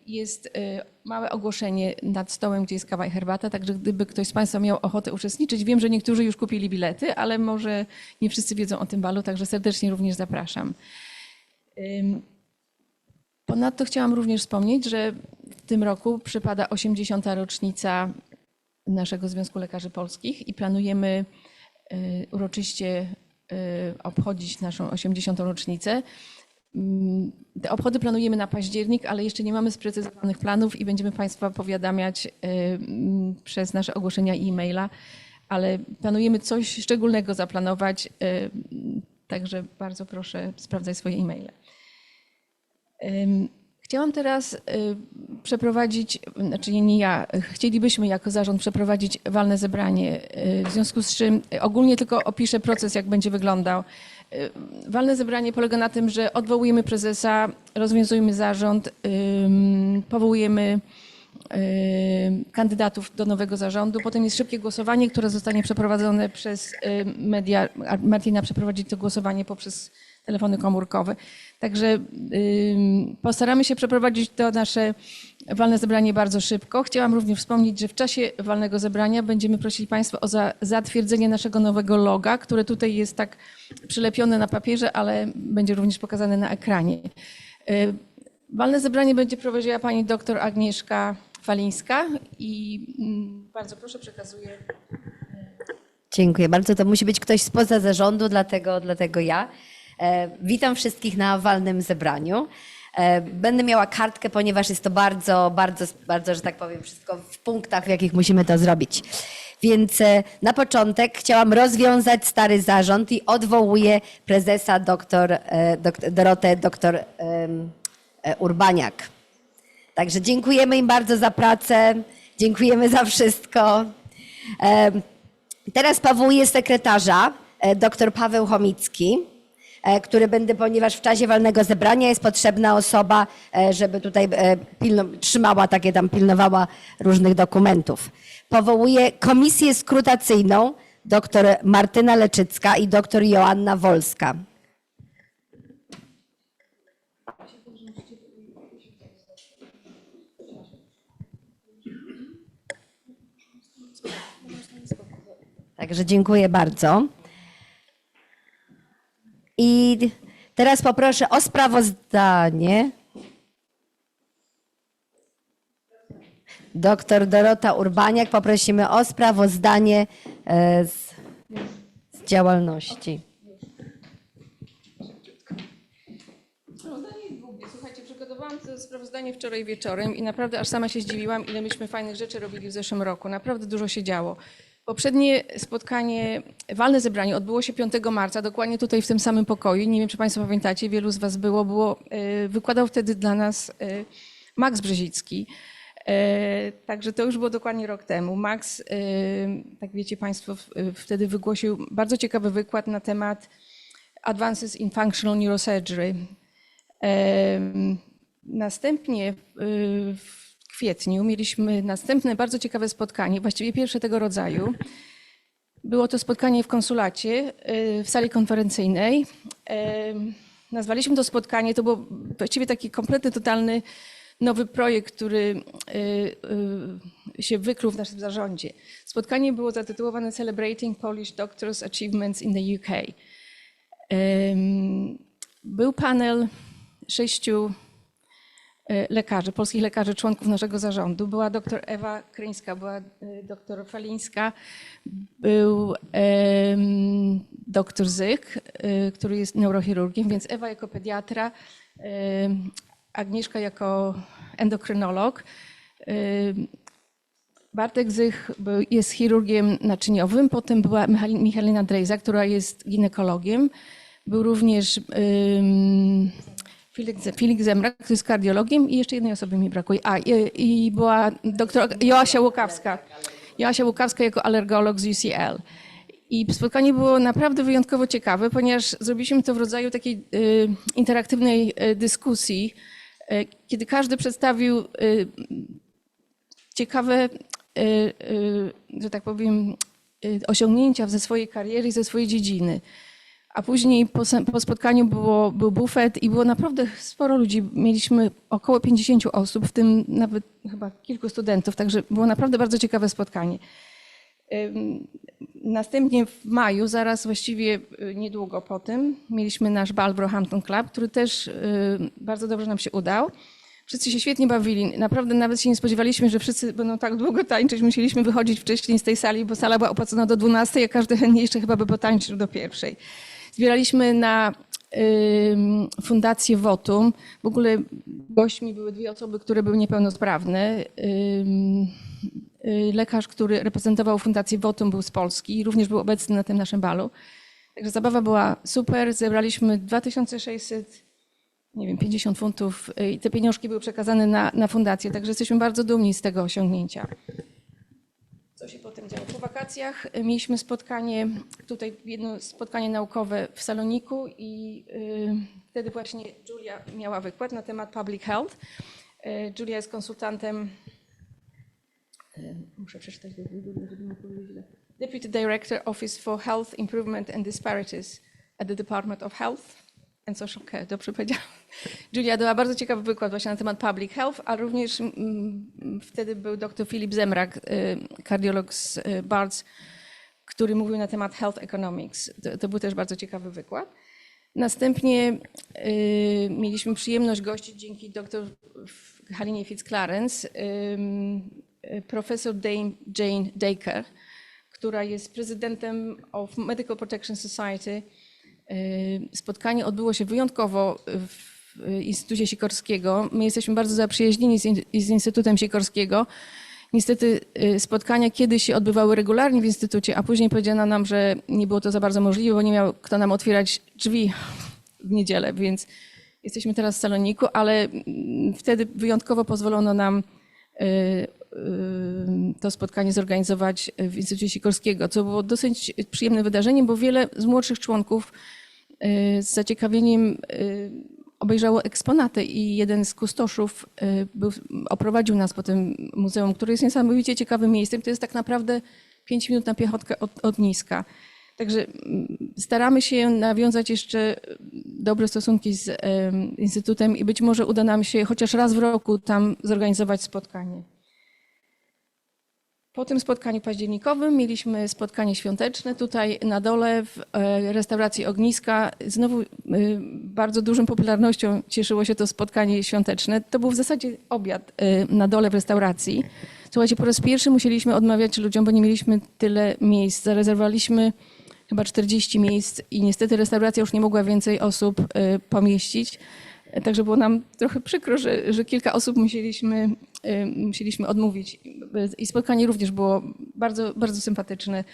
jest małe ogłoszenie nad stołem, gdzie jest kawa i herbata, także gdyby ktoś z państwa miał ochotę uczestniczyć, wiem, że niektórzy już kupili bilety, ale może nie wszyscy wiedzą o tym balu, także serdecznie również zapraszam. Ponadto chciałam również wspomnieć, że w tym roku przypada 80. rocznica naszego Związku Lekarzy Polskich i planujemy uroczyście obchodzić naszą 80. rocznicę. Te obchody planujemy na październik, ale jeszcze nie mamy sprecyzowanych planów i będziemy państwa powiadamiać przez nasze ogłoszenia i e-maila, ale planujemy coś szczególnego zaplanować, także bardzo proszę sprawdzać swoje e-maile. Chciałam teraz przeprowadzić, znaczy nie ja, chcielibyśmy jako zarząd przeprowadzić walne zebranie, w związku z czym ogólnie tylko opiszę proces, jak będzie wyglądał. Walne zebranie polega na tym, że odwołujemy prezesa, rozwiązujemy zarząd, powołujemy kandydatów do nowego zarządu. Potem jest szybkie głosowanie, które zostanie przeprowadzone przez media. Martina przeprowadzi to głosowanie poprzez telefony komórkowe. Także postaramy się przeprowadzić to nasze walne zebranie bardzo szybko. Chciałam również wspomnieć, że w czasie walnego zebrania będziemy prosili Państwa o zatwierdzenie naszego nowego loga, które tutaj jest tak przylepione na papierze, ale będzie również pokazane na ekranie. Walne zebranie będzie prowadziła pani dr Agnieszka Falińska i bardzo proszę, przekazuję. Dziękuję bardzo. To musi być ktoś spoza zarządu, dlatego ja. Witam wszystkich na walnym zebraniu. Będę miała kartkę, ponieważ jest to bardzo, że tak powiem, wszystko w punktach, w jakich musimy to zrobić. Więc na początek chciałam rozwiązać stary zarząd i odwołuję prezesa Dorotę doktor Urbaniak. Także dziękujemy im bardzo za pracę, dziękujemy za wszystko. Teraz powołuję sekretarza, dr Paweł Chomicki, który ponieważ w czasie walnego zebrania jest potrzebna osoba, żeby tutaj pilnowała różnych dokumentów. Powołuję komisję skrutacyjną, dr Martyna Leczycka i dr Joanna Wolska. Także dziękuję bardzo. I teraz poproszę o sprawozdanie. Doktor Dorota Urbaniak, poprosimy o sprawozdanie z działalności. Sprawozdanie jest długie. Słuchajcie, przygotowałam to sprawozdanie wczoraj wieczorem i naprawdę aż sama się zdziwiłam, ile myśmy fajnych rzeczy robili w zeszłym roku. Naprawdę dużo się działo. Poprzednie spotkanie, walne zebranie odbyło się 5 marca, dokładnie tutaj w tym samym pokoju. Nie wiem, czy Państwo pamiętacie, wielu z Was było wykładał wtedy dla nas Max Brzezicki. Także to już było dokładnie rok temu. Max, tak wiecie Państwo, wtedy wygłosił bardzo ciekawy wykład na temat Advances in Functional Neurosurgery. Następnie w kwietniu mieliśmy następne bardzo ciekawe spotkanie, właściwie pierwsze tego rodzaju. Było to spotkanie w konsulacie, w sali konferencyjnej. Nazwaliśmy to spotkanie, to był właściwie taki kompletny, totalny nowy projekt, który się wykluł w naszym zarządzie. Spotkanie było zatytułowane Celebrating Polish Doctors' Achievements in the UK. Był panel 6 lekarzy, polskich lekarzy, członków naszego zarządu. Była dr Ewa Kryńska, była dr Falińska, był dr Zyk, który jest neurochirurgiem, więc Ewa jako pediatra, Agnieszka jako endokrynolog. Bartek Zych jest chirurgiem naczyniowym, potem była Michalina Drejza, która jest ginekologiem. Był również Filip Zemrak, który jest kardiologiem i jeszcze jednej osoby mi brakuje. I była doktor Joasia Łukawska. Joasia Łukawska jako alergolog z UCL. I spotkanie było naprawdę wyjątkowo ciekawe, ponieważ zrobiliśmy to w rodzaju takiej interaktywnej dyskusji, kiedy każdy przedstawił ciekawe, że tak powiem, osiągnięcia ze swojej kariery i ze swojej dziedziny. A później po spotkaniu był bufet i było naprawdę sporo ludzi. Mieliśmy około 50 osób, w tym nawet chyba kilku studentów, także było naprawdę bardzo ciekawe spotkanie. Następnie w maju, zaraz właściwie niedługo po tym, mieliśmy nasz bal w Roehampton Club, który też bardzo dobrze nam się udał. Wszyscy się świetnie bawili. Naprawdę nawet się nie spodziewaliśmy, że wszyscy będą tak długo tańczyć. Musieliśmy wychodzić wcześniej z tej sali, bo sala była opłacona do 12, a każdy chętnie jeszcze chyba by potańczył do 1. Zbieraliśmy na fundację Votum. W ogóle gośćmi były 2 osoby, które były niepełnosprawne. Lekarz, który reprezentował fundację Votum, był z Polski i również był obecny na tym naszym balu. Także zabawa była super. Zebraliśmy 2650 funtów i te pieniążki były przekazane na fundację. Także jesteśmy bardzo dumni z tego osiągnięcia. Co się potem działo? Po wakacjach mieliśmy spotkanie, tutaj jedno spotkanie naukowe w Saloniku i wtedy właśnie Julia miała wykład na temat public health. Julia jest konsultantem muszę przeczytać, żeby nie powiedzieć źle. Deputy Director Office for Health Improvement and Disparities at the Department of Health and Social Care. Dobrze powiedziałam. Julia dała bardzo ciekawy wykład właśnie na temat public health, a również wtedy był dr Filip Zemrak, kardiolog z Barts, który mówił na temat health economics. To był też bardzo ciekawy wykład. Następnie mieliśmy przyjemność gościć dzięki dr Halinie Fitzclarence profesor Jane Dacre, która jest prezydentem of Medical Protection Society. Spotkanie odbyło się wyjątkowo w Instytucie Sikorskiego. My jesteśmy bardzo zaprzyjaźnieni z Instytutem Sikorskiego. Niestety spotkania kiedyś się odbywały regularnie w Instytucie, a później powiedziano nam, że nie było to za bardzo możliwe, bo nie miał kto nam otwierać drzwi w niedzielę, więc jesteśmy teraz w Saloniku, ale wtedy wyjątkowo pozwolono nam to spotkanie zorganizować w Instytucie Sikorskiego, co było dosyć przyjemnym wydarzeniem, bo wiele z młodszych członków z zaciekawieniem obejrzało eksponaty i jeden z kustoszów oprowadził nas po tym muzeum, które jest niesamowicie ciekawym miejscem. To jest tak naprawdę 5 minut na piechotkę od Niska. Także staramy się nawiązać jeszcze dobre stosunki z Instytutem i być może uda nam się chociaż raz w roku tam zorganizować spotkanie. Po tym spotkaniu październikowym mieliśmy spotkanie świąteczne tutaj na dole w restauracji Ogniska. Znowu bardzo dużą popularnością cieszyło się to spotkanie świąteczne. To był w zasadzie obiad na dole w restauracji. Słuchajcie, po raz pierwszy musieliśmy odmawiać ludziom, bo nie mieliśmy tyle miejsc. Zarezerwowaliśmy chyba 40 miejsc i niestety restauracja już nie mogła więcej osób pomieścić. Także było nam trochę przykro, że kilka osób musieliśmy odmówić. I spotkanie również było bardzo, bardzo sympatyczne.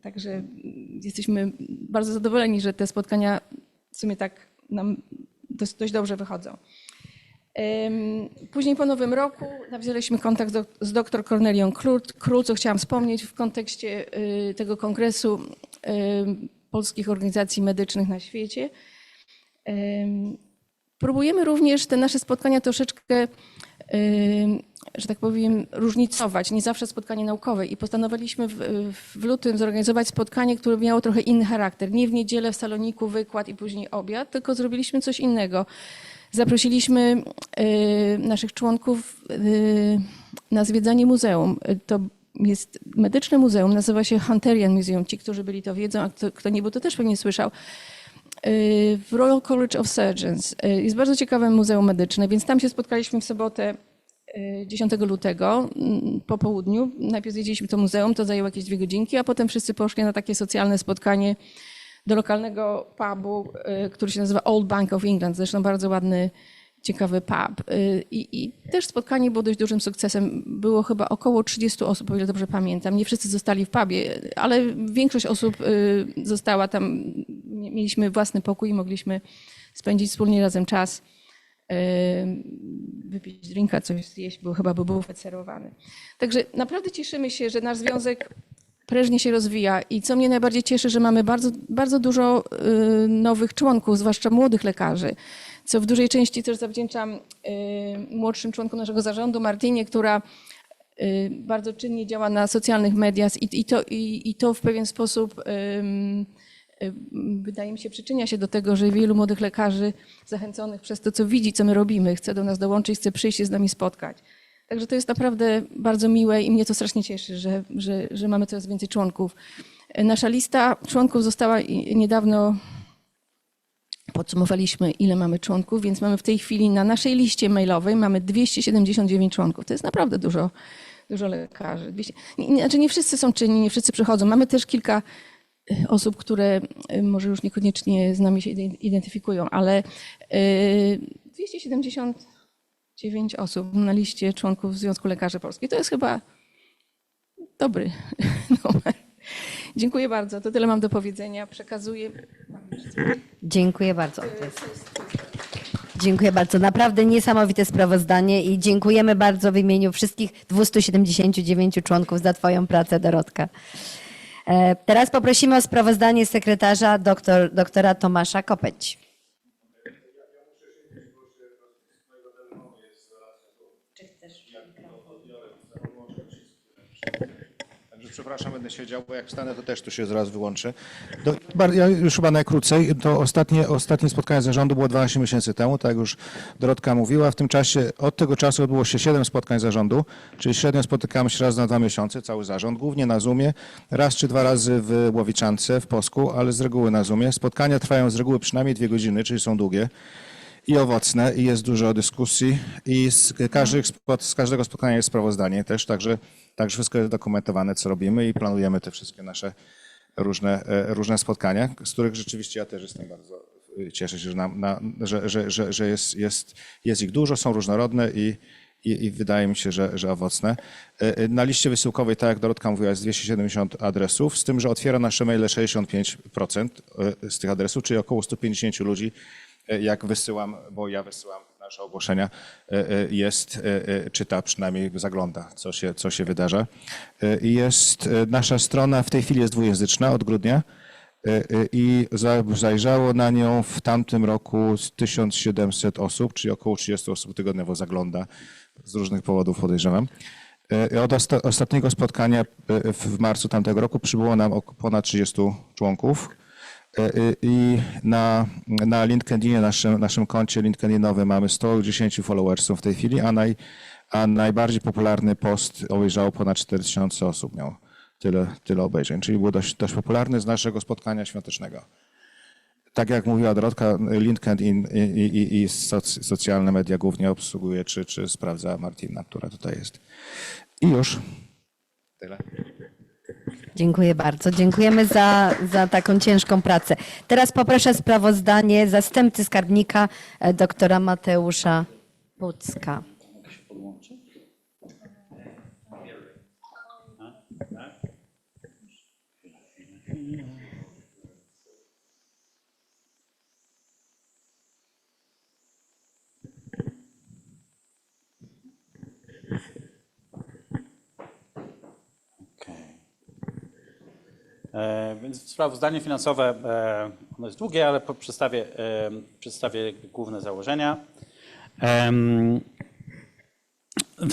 Także jesteśmy bardzo zadowoleni, że te spotkania w sumie tak nam dość dobrze wychodzą. Później po Nowym Roku nawiązaliśmy kontakt z dr Kornelią Król, co chciałam wspomnieć w kontekście tego kongresu polskich organizacji medycznych na świecie. Próbujemy również te nasze spotkania troszeczkę, że tak powiem, różnicować. Nie zawsze spotkanie naukowe i postanowiliśmy w lutym zorganizować spotkanie, które miało trochę inny charakter. Nie w niedzielę w Saloniku wykład i później obiad, tylko zrobiliśmy coś innego. Zaprosiliśmy naszych członków na zwiedzanie muzeum. To jest medyczne muzeum, nazywa się Hunterian Museum. Ci, którzy byli, to wiedzą, a kto nie był, to też pewnie słyszał. W Royal College of Surgeons. Jest bardzo ciekawe muzeum medyczne, więc tam się spotkaliśmy w sobotę 10 lutego po południu. Najpierw zwiedziliśmy to muzeum, to zajęło jakieś 2 godzinki, a potem wszyscy poszli na takie socjalne spotkanie do lokalnego pubu, który się nazywa Old Bank of England. Zresztą bardzo ładny, ciekawy pub. I też spotkanie było dość dużym sukcesem. Było chyba około 30 osób, o ile dobrze pamiętam. Nie wszyscy zostali w pubie, ale większość osób została tam. Mieliśmy własny pokój i mogliśmy spędzić wspólnie razem czas, wypić drinka, coś zjeść, bo chyba był bufet serwowany. Także naprawdę cieszymy się, że nasz związek prężnie się rozwija i co mnie najbardziej cieszy, że mamy bardzo, bardzo dużo nowych członków, zwłaszcza młodych lekarzy, co w dużej części też zawdzięczam młodszym członkom naszego zarządu, Martinie, która bardzo czynnie działa na socjalnych mediach i to w pewien sposób wydaje mi się przyczynia się do tego, że wielu młodych lekarzy zachęconych przez to, co widzi, co my robimy, chce do nas dołączyć, chce przyjść się z nami spotkać. Także to jest naprawdę bardzo miłe i mnie to strasznie cieszy, że mamy coraz więcej członków. Nasza lista członków została niedawno, podsumowaliśmy, ile mamy członków, więc mamy w tej chwili na naszej liście mailowej mamy 279 członków. To jest naprawdę dużo lekarzy. Znaczy nie wszyscy są czynni, nie wszyscy przychodzą. Mamy też kilka osób, które może już niekoniecznie z nami się identyfikują, ale 279 osób na liście członków Związku Lekarzy Polskich. To jest chyba dobry numer. Dziękuję bardzo. To tyle mam do powiedzenia. Przekazuję. Dziękuję bardzo. Dziękuję bardzo. Naprawdę niesamowite sprawozdanie i dziękujemy bardzo w imieniu wszystkich 279 członków za Twoją pracę, Dorotka. Teraz poprosimy o sprawozdanie sekretarza doktora Tomasza Kopeć. Czy chcesz mikrofon? Przepraszam, będę siedział, bo jak wstanę, to też tu się zaraz wyłączy. Ja już chyba najkrócej. To ostatnie spotkanie zarządu było 12 miesięcy temu, tak jak już Dorotka mówiła. W tym czasie, od tego czasu odbyło się 7 spotkań zarządu, czyli średnio spotykamy się raz na 2 miesiące, cały zarząd, głównie na Zoomie, raz czy 2 razy w Łowiczance, w Posku, ale z reguły na Zoomie. Spotkania trwają z reguły przynajmniej 2 godziny, czyli są długie i owocne, i jest dużo dyskusji, i z każdego spotkania jest sprawozdanie też, także wszystko jest dokumentowane, co robimy, i planujemy te wszystkie nasze różne spotkania, z których rzeczywiście ja też jestem bardzo, cieszę się, że jest ich dużo, są różnorodne i wydaje mi się, że owocne. Na liście wysyłkowej, tak jak Dorotka mówiła, jest 270 adresów, z tym, że otwiera nasze maile 65% z tych adresów, czyli około 150 ludzi, jak wysyłam, bo ja wysyłam nasze ogłoszenia, czyta, przynajmniej zagląda, co się wydarza. Nasza strona w tej chwili jest dwujęzyczna od grudnia i zajrzało na nią w tamtym roku 1700 osób, czyli około 30 osób tygodniowo zagląda, z różnych powodów, podejrzewam. Od ostatniego spotkania w marcu tamtego roku przybyło nam ponad 30 członków. I na LinkedInie, naszym koncie LinkedInowym mamy 110 followersów w tej chwili, a najbardziej popularny post obejrzało ponad 4000 osób, miał tyle obejrzeń, czyli był dość popularny z naszego spotkania świątecznego. Tak jak mówiła Dorotka, LinkedIn i socjalne media głównie obsługuje, czy sprawdza Martina, która tutaj jest. I już tyle. Dziękuję bardzo. Dziękujemy za taką ciężką pracę. Teraz poproszę sprawozdanie zastępcy skarbnika doktora Mateusza Pucka. Więc sprawozdanie finansowe, ono jest długie, ale przedstawię główne założenia.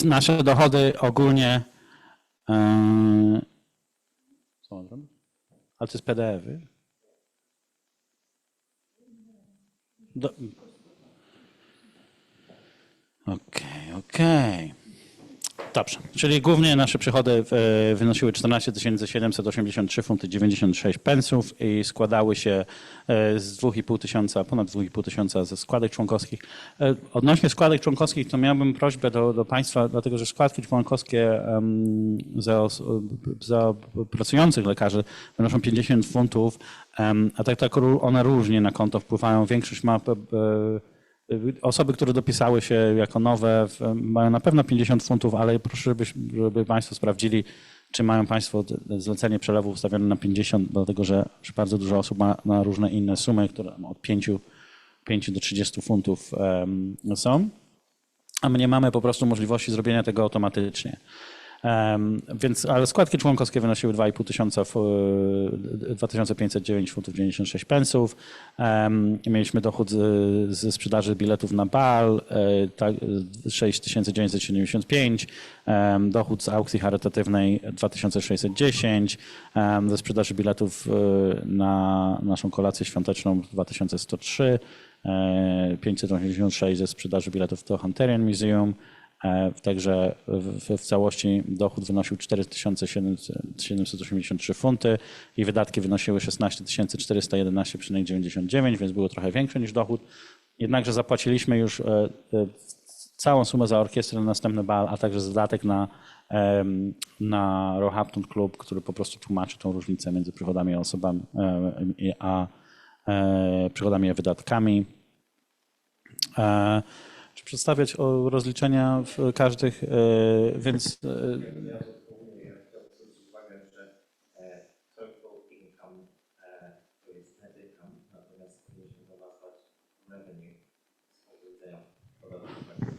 Nasze dochody ogólnie, co mam zrobić? Ale to jest PDF-y. Okej. Dobrze, czyli głównie nasze przychody wynosiły 14 783 funty 96 pensów i składały się z 2,5 tysiąca, ponad 2,5 tysiąca ze składek członkowskich. Odnośnie składek członkowskich, to miałbym prośbę do Państwa, dlatego że składki członkowskie za pracujących lekarzy wynoszą 50 funtów, a tak one różnie na konto wpływają. Większość ma osoby, które dopisały się jako nowe, mają na pewno 50 funtów, ale proszę, żeby Państwo sprawdzili, czy mają Państwo zlecenie przelewu ustawione na 50, dlatego że bardzo dużo osób ma na różne inne sumy, które od 5 do 30 funtów są, a my nie mamy po prostu możliwości zrobienia tego automatycznie. Ale składki członkowskie wynosiły 2,5 tysiąca, 2509 funtów 96 pensów. Mieliśmy dochód ze sprzedaży biletów na bal 6975, dochód z aukcji charytatywnej 2610, ze sprzedaży biletów na naszą kolację świąteczną 2103, 586 ze sprzedaży biletów do Hunterian Museum. Także w całości dochód wynosił 4783 funty i wydatki wynosiły 16 411,99, więc było trochę większe niż dochód. Jednakże zapłaciliśmy już całą sumę za orkiestrę na następny bal, a także wydatek na Roehampton Club, który po prostu tłumaczy tą różnicę między przychodami osobami a przychodami a wydatkami. Przedstawiać rozliczenia w każdych, więc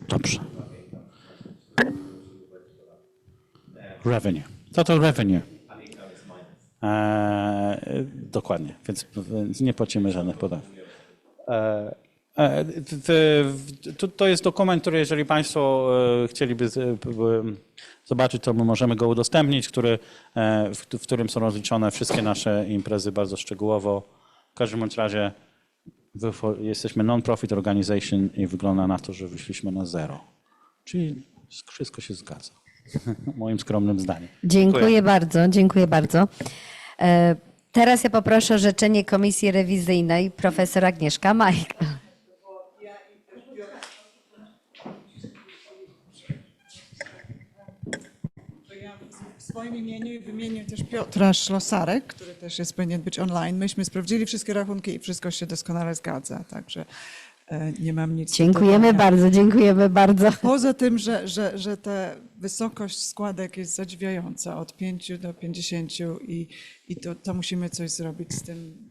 dobrze. Revenue. Total revenue. Dokładnie, więc nie płacimy żadnych podatków. To jest dokument, który jeżeli Państwo chcieliby zobaczyć, to my możemy go udostępnić, w którym są rozliczone wszystkie nasze imprezy bardzo szczegółowo. W każdym bądź razie jesteśmy non-profit organization i wygląda na to, że wyszliśmy na zero. Czyli wszystko się zgadza, moim skromnym zdaniem. Dziękuję bardzo, dziękuję bardzo. Teraz ja poproszę o orzeczenie Komisji Rewizyjnej profesor Agnieszka Majka. W swoim imieniu i w imieniu też Piotra Szlosarek, który też powinien być online. Myśmy sprawdzili wszystkie rachunki i wszystko się doskonale zgadza, także nie mam nic do Dziękujemy dodania. bardzo, dziękujemy bardzo. Poza tym, że ta wysokość składek jest zadziwiająca, od 5 do 50 i to musimy coś zrobić z tym.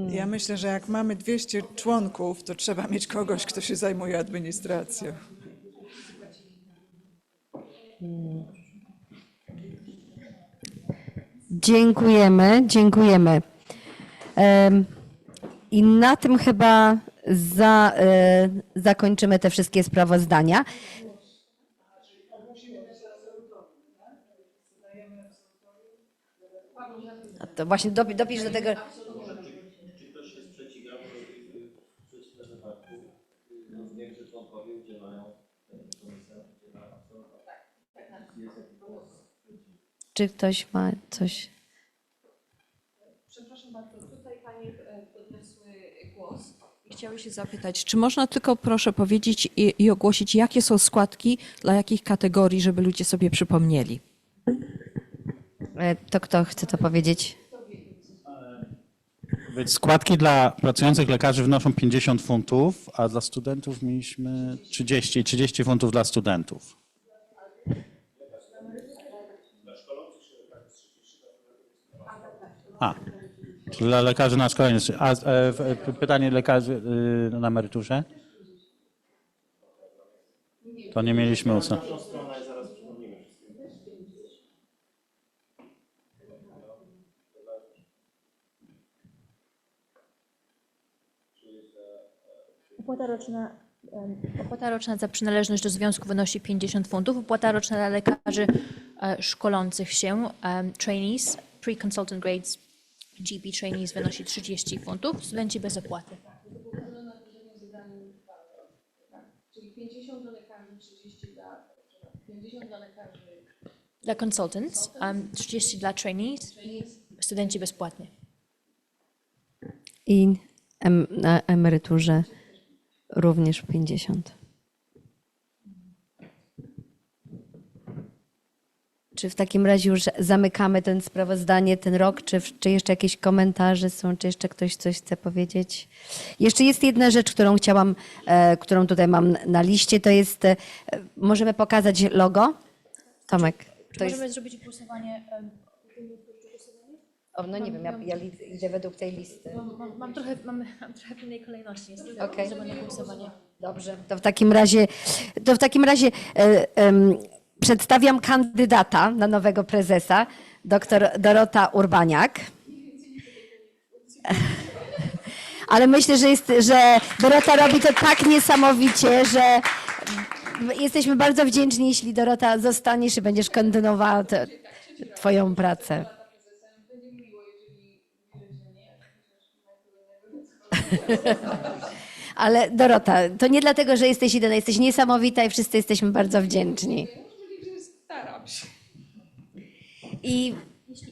Ja myślę, że jak mamy 200 członków, to trzeba mieć kogoś, kto się zajmuje administracją. Dziękujemy, dziękujemy. I na tym chyba zakończymy te wszystkie sprawozdania. A to właśnie dopisz do tego. Czy ktoś się sprzeciwia, w przeciwnym wypadku większe członkowie udzielają komisja udziela Czy ktoś ma coś? Przepraszam bardzo, tutaj Panie podniosły głos i chciały się zapytać, czy można tylko proszę powiedzieć i ogłosić, jakie są składki dla jakich kategorii, żeby ludzie sobie przypomnieli? To kto chce to powiedzieć? Składki dla pracujących lekarzy wynoszą 50 funtów, a dla studentów mieliśmy 30 funtów dla studentów. Dla lekarzy na szkoleniu. Pytanie lekarzy na emeryturze? To nie mieliśmy Opłata roczna za przynależność do związku wynosi 50 funtów. Opłata roczna dla lekarzy szkolących się, trainees, pre-consultant grades, GP trainees wynosi 30 funtów, studenci bez opłaty. Czyli 50 dla lekarzy, 30 dla 50 dla lekarzy. Dla consultants, 30 dla trainees, studenci bezpłatnie. I na emeryturze również 50. Czy w takim razie już zamykamy ten sprawozdanie, ten rok, czy jeszcze jakieś komentarze są, czy jeszcze ktoś coś chce powiedzieć? Jeszcze jest jedna rzecz, którą tutaj mam na liście, to jest, możemy pokazać logo? Tomek. To Możemy jest, zrobić głosowanie. no nie wiem, ja idę według tej listy. Mam trochę w innej kolejności. Jest Okej. głosowanie. Dobrze, to w takim razie przedstawiam kandydata na nowego prezesa, dr Dorota Urbaniak. Ale myślę, że Dorota robi to tak niesamowicie, że jesteśmy bardzo wdzięczni, jeśli Dorota zostaniesz i będziesz kontynuowała twoją pracę. Ale Dorota, to nie dlatego, że jesteś jedyna, jesteś niesamowita i wszyscy jesteśmy bardzo wdzięczni. Staram się. I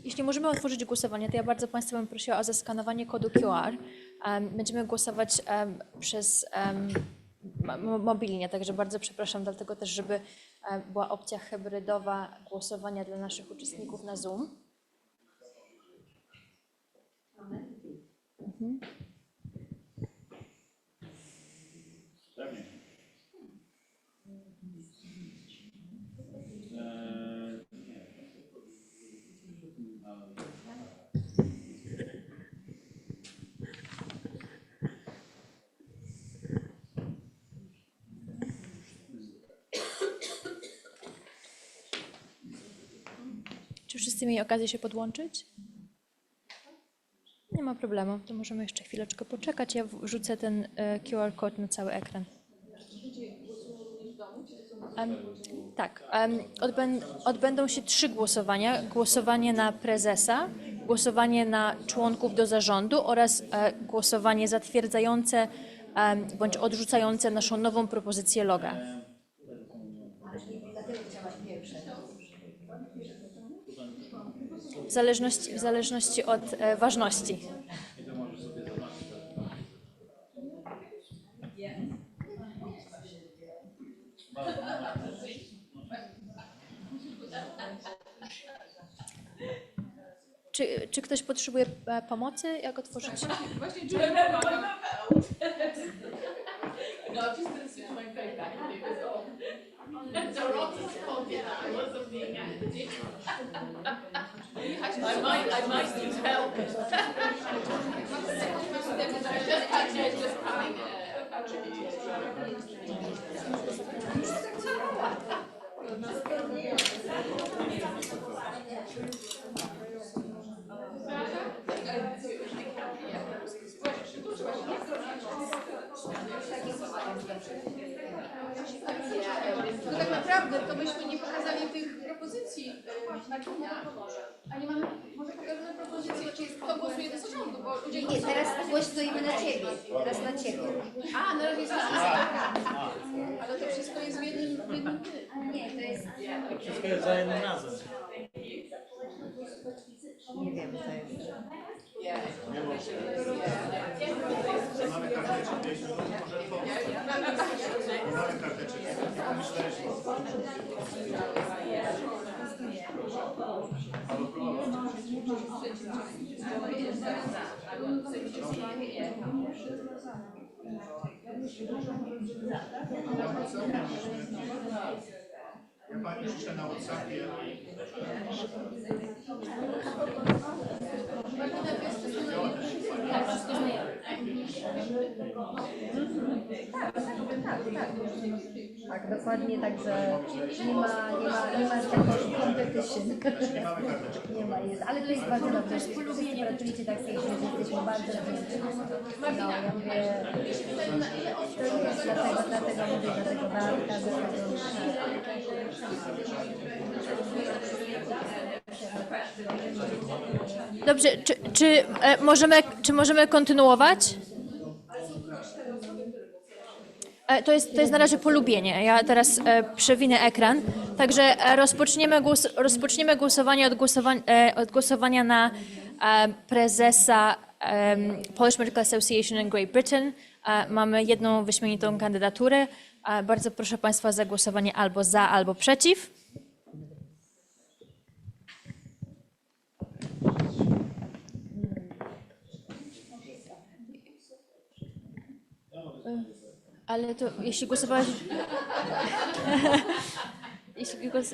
jeśli możemy otworzyć głosowanie, to ja bardzo Państwa bym prosiła o zeskanowanie kodu QR. Będziemy głosować przez mobilnie, także bardzo przepraszam, dlatego też, żeby była opcja hybrydowa głosowania dla naszych uczestników na Zoom. Czy wszyscy mieli okazję się podłączyć? Nie ma problemu, to możemy jeszcze chwileczkę poczekać. Ja wrzucę ten QR code na cały ekran. Tak, odbędą się 3 głosowania. Głosowanie na prezesa, głosowanie na członków do zarządu oraz głosowanie zatwierdzające bądź odrzucające naszą nową propozycję loga. W zależności od ważności. Czy ktoś potrzebuje pomocy, jak otworzyć? No tak naprawdę to myśmy nie pokazali tych propozycji. A nie mamy, może pokażemy propozycję, czy kto głosuje do zarządu, bo ludzie... Nie, teraz głosujemy na ciebie. Teraz na ciebie. A, na razie jest ale to wszystko jest w jednym Nie, to jest... Wszystko jest za jednym razem. Nie wiem, to jest... Ja pani piszę na WhatsAppie. Tak, dokładnie, także nie ma takiej competition. Nie ma, jest, ale to jest bardzo dobrze, że wszyscy pracujecie tak samo, jesteśmy bardzo wdzięczni. No, ja mówię, to jest dlatego mówię, dlatego walka, Dobrze, czy możemy kontynuować? To jest na razie polubienie. Ja teraz przewinę ekran. Także rozpoczniemy głosowanie od głosowania na prezesa Polish Medical Association in Great Britain. Mamy jedną wyśmienitą kandydaturę. Bardzo proszę Państwa o zagłosowanie albo za, albo przeciw. Ale to jeśli głosowałeś...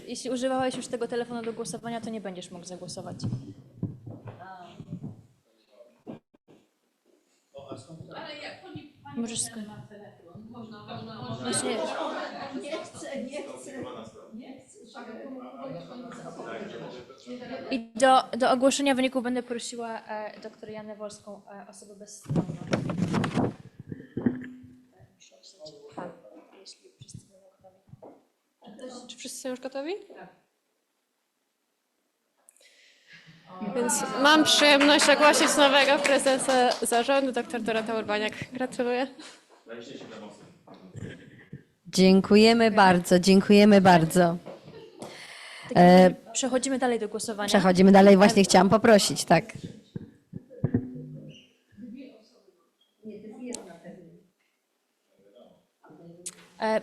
jeśli używałeś już tego telefonu do głosowania, to nie będziesz mógł zagłosować. Ale jak pani Możesz ma telefon, można. Właśnie... Nie chcę. I do ogłoszenia wyników będę prosiła dr Janę Wolską, osobę bezstronną. Jeśli wszyscy będą gotowi. Czy wszyscy są już gotowi? Tak. Więc mam przyjemność ogłosić nowego prezesa zarządu, dr Dorota Urbaniak. Gratuluję. Dziękujemy bardzo, dziękujemy bardzo. Przechodzimy dalej do głosowania. Przechodzimy dalej, właśnie chciałam poprosić, tak.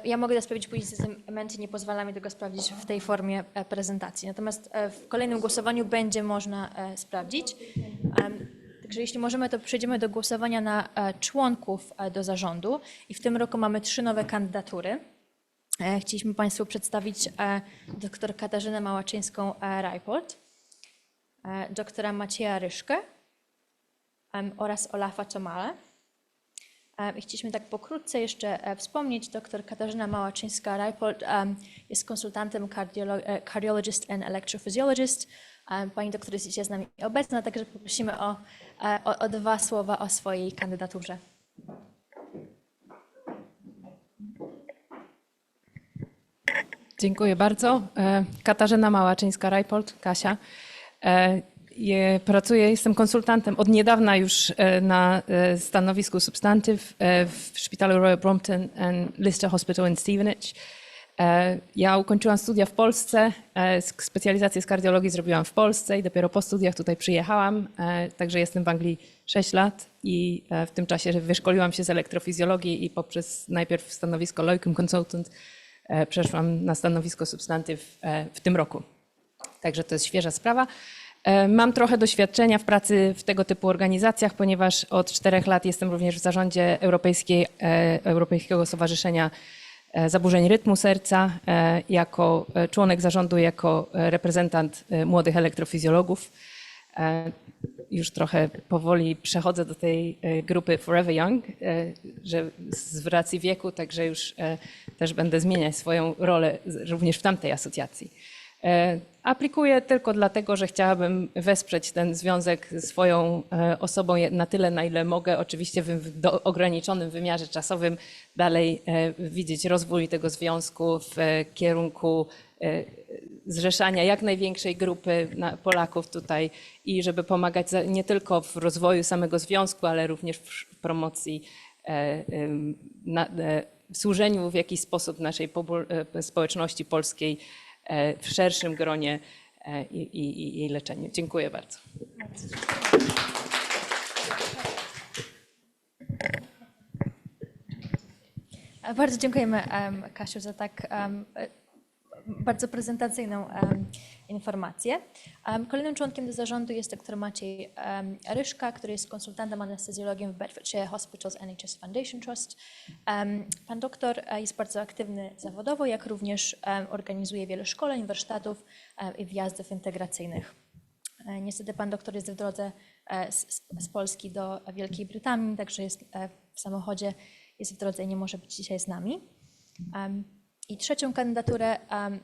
Ja mogę to sprawdzić później, system nie pozwala mi tego sprawdzić w tej formie prezentacji. Natomiast w kolejnym głosowaniu będzie można sprawdzić. Także jeśli możemy, to przejdziemy do głosowania na członków do zarządu. I w tym roku mamy 3 nowe kandydatury. Chcieliśmy Państwu przedstawić dr Katarzynę Małaczyńską-Rajport, doktora Macieja Ryszkę oraz Olafa Tomale. I chcieliśmy tak pokrótce jeszcze wspomnieć, dr Katarzyna Małaczyńska-Rajport jest konsultantem cardiologist and electrophysiologist. Pani doktor jest dzisiaj z nami obecna, także poprosimy o 2 słowa o swojej kandydaturze. Dziękuję bardzo. Katarzyna Małaczyńska-Rajpold, Kasia. Jestem konsultantem od niedawna już na stanowisku substantyw w szpitalu Royal Brompton and Lister Hospital in Stevenage. Ja ukończyłam studia w Polsce, specjalizację z kardiologii zrobiłam w Polsce i dopiero po studiach tutaj przyjechałam, także jestem w Anglii 6 lat i w tym czasie wyszkoliłam się z elektrofizjologii i poprzez najpierw stanowisko locum consultant przeszłam na stanowisko substantyw w tym roku. Także to jest świeża sprawa. Mam trochę doświadczenia w pracy w tego typu organizacjach, ponieważ od 4 lat jestem również w zarządzie Europejskiego Stowarzyszenia Zaburzeń Rytmu Serca, jako członek zarządu, jako reprezentant młodych elektrofizjologów. Już trochę powoli przechodzę do tej grupy Forever Young, że z racji wieku, także już też będę zmieniać swoją rolę również w tamtej asocjacji. Aplikuję tylko dlatego, że chciałabym wesprzeć ten związek swoją osobą na tyle, na ile mogę. Oczywiście w ograniczonym wymiarze czasowym dalej widzieć rozwój tego związku w kierunku zrzeszania jak największej grupy Polaków tutaj i żeby pomagać nie tylko w rozwoju samego związku, ale również w promocji, w służeniu w jakiś sposób naszej społeczności polskiej w szerszym gronie i jej leczeniu. Dziękuję bardzo. Bardzo dziękujemy, Kasiu, za tak bardzo prezentacyjną informację. Kolejnym członkiem do zarządu jest dr Maciej Ryszka, który jest konsultantem anestezjologiem w Bedfordshire Hospitals NHS Foundation Trust. Pan doktor jest bardzo aktywny zawodowo, jak również organizuje wiele szkoleń, warsztatów i wjazdów integracyjnych. Niestety pan doktor jest w drodze z Polski do Wielkiej Brytanii, także jest w samochodzie, jest w drodze i nie może być dzisiaj z nami. I trzecią kandydaturę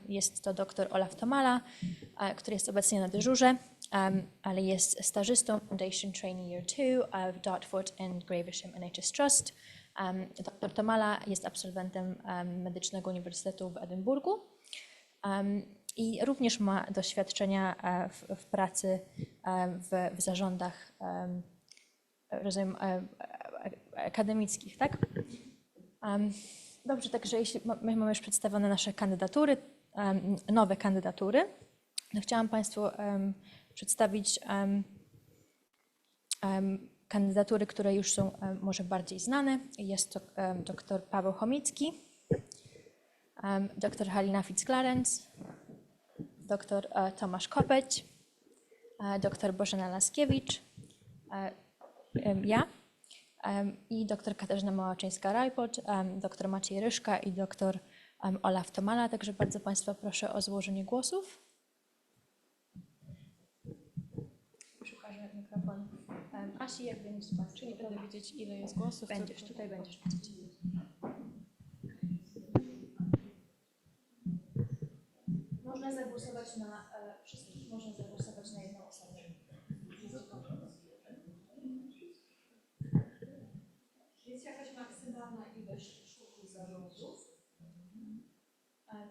jest to dr Olaf Tomala, który jest obecnie na dyżurze, ale jest stażystą Foundation Trainee Year 2 w Dartford and Gravesham NHS Trust. Dr Tomala jest absolwentem Medycznego Uniwersytetu w Edynburgu i również ma doświadczenia w pracy w zarządach, rozumiem, akademickich, tak? Dobrze, także jeśli my mamy już przedstawione nasze kandydatury, nowe kandydatury, to chciałam Państwu przedstawić kandydatury, które już są może bardziej znane. Jest to dr Paweł Chomicki, dr Halina Fitzclarence, dr Tomasz Kopeć, dr Bożena Laskiewicz, ja i dr Katarzyna Małaczyńska-Rajpold, dr Maciej Ryszka i dr Olaf Tomala. Także bardzo Państwa proszę o złożenie głosów. Przekażę mikrofon Asi, jak będzie Pan. Czyli będę wiedzieć, ile jest głosów. Będziesz, tutaj będziesz widzieć. Można zagłosować na wszystkich, można zagłosować na jedną osobę. Jest jakaś maksymalna ilość członków zarządów?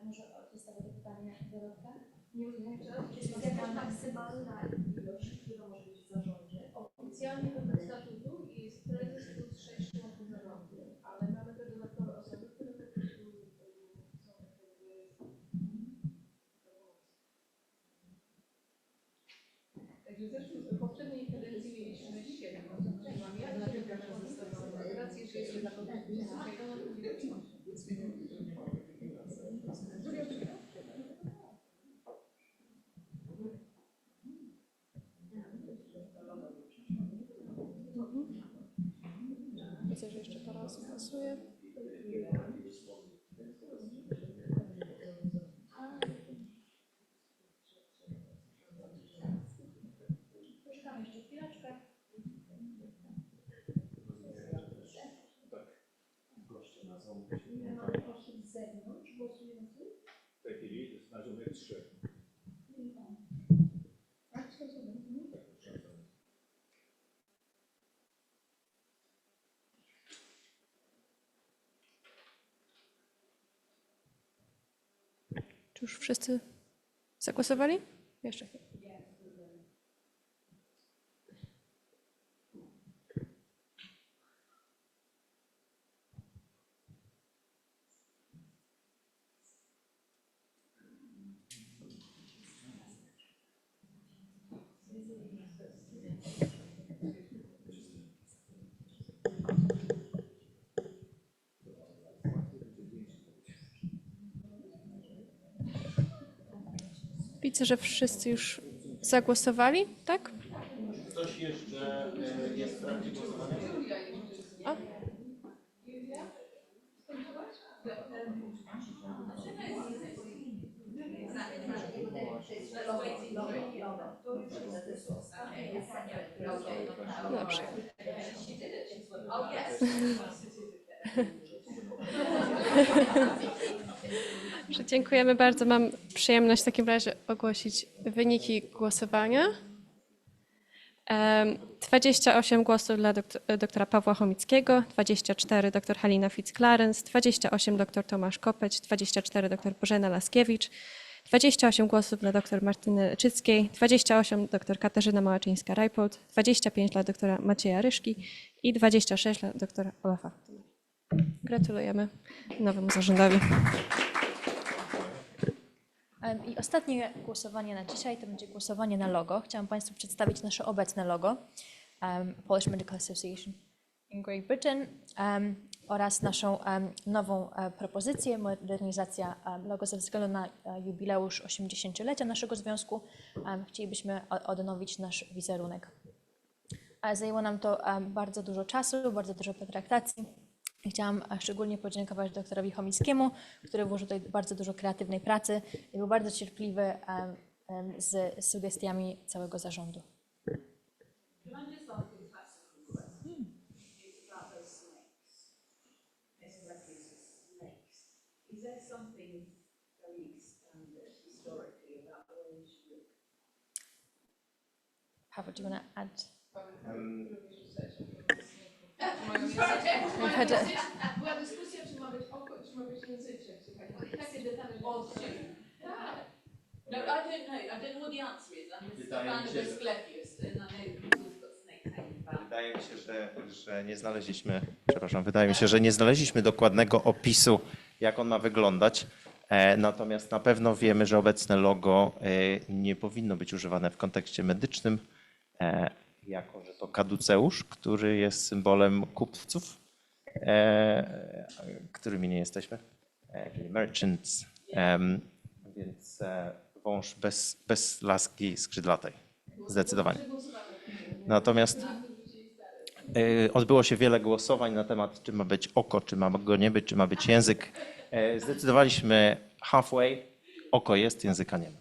Może postawię to pytanie Dorotka. Nie rozumiem, czy jest jakaś maksymalna ilość, która może być w zarządzie? Oficjalnie według statutu jest prezes plus 6 członków zarządu, ale mamy te dodatkowe osoby, które po prostu są Także w poprzedniej kadencji mieliśmy 7 osób, a na tym każdy został rację, że jest dla Widzę, że jeszcze parę osób głosuje. Poczekamy jeszcze chwileczkę. Goście na Zoom. Czy już wszyscy zagłosowali? Jeszcze chwilę. Widzę, że wszyscy już zagłosowali, tak? Ktoś jeszcze jest w trakcie głosowania? O. Dobrze. Dziękujemy bardzo. Mam przyjemność w takim razie ogłosić wyniki głosowania. 28 głosów dla doktora Pawła Chomickiego, 24 dr Halina Fitz-Clarence, 28 dr Tomasz Kopeć, 24 dr Bożena Laskiewicz, 28 głosów dla dr Martyny Leczyckiej, 28 dr Katarzyna Małaczyńska-Rajpold, 25 dla doktora Macieja Ryszki i 26 dla doktora Olafa. Gratulujemy nowemu zarządowi. I ostatnie głosowanie na dzisiaj to będzie głosowanie na logo. Chciałam Państwu przedstawić nasze obecne logo, Polish Medical Association in Great Britain, oraz naszą nową propozycję, modernizacja logo ze względu na jubileusz 80-lecia naszego związku. Chcielibyśmy odnowić nasz wizerunek. Zajęło nam to bardzo dużo czasu, bardzo dużo potraktacji. Chciałam szczególnie podziękować doktorowi Chomickiemu, który włożył tutaj bardzo dużo kreatywnej pracy i był bardzo cierpliwy z sugestiami całego zarządu. Paweł, do you want to add? Była dyskusja, czy ma być oko, czy ma być języczek. Takie detale. Tak. No, I don't know. I don't know what the answer is. I'm a fan of Asclepius, and I know we've got snakes hanging about. Wydaje mi się, że nie znaleźliśmy, wydaje mi się, że nie znaleźliśmy dokładnego opisu, jak on ma wyglądać. Natomiast na pewno wiemy, że obecne logo nie powinno być używane w kontekście medycznym, jako że to kaduceusz, który jest symbolem kupców, którymi nie jesteśmy, czyli merchants, więc wąż bez laski skrzydlatej, zdecydowanie. Natomiast odbyło się wiele głosowań na temat, czy ma być oko, czy ma go nie być, czy ma być język. Zdecydowaliśmy halfway, oko jest, języka nie ma.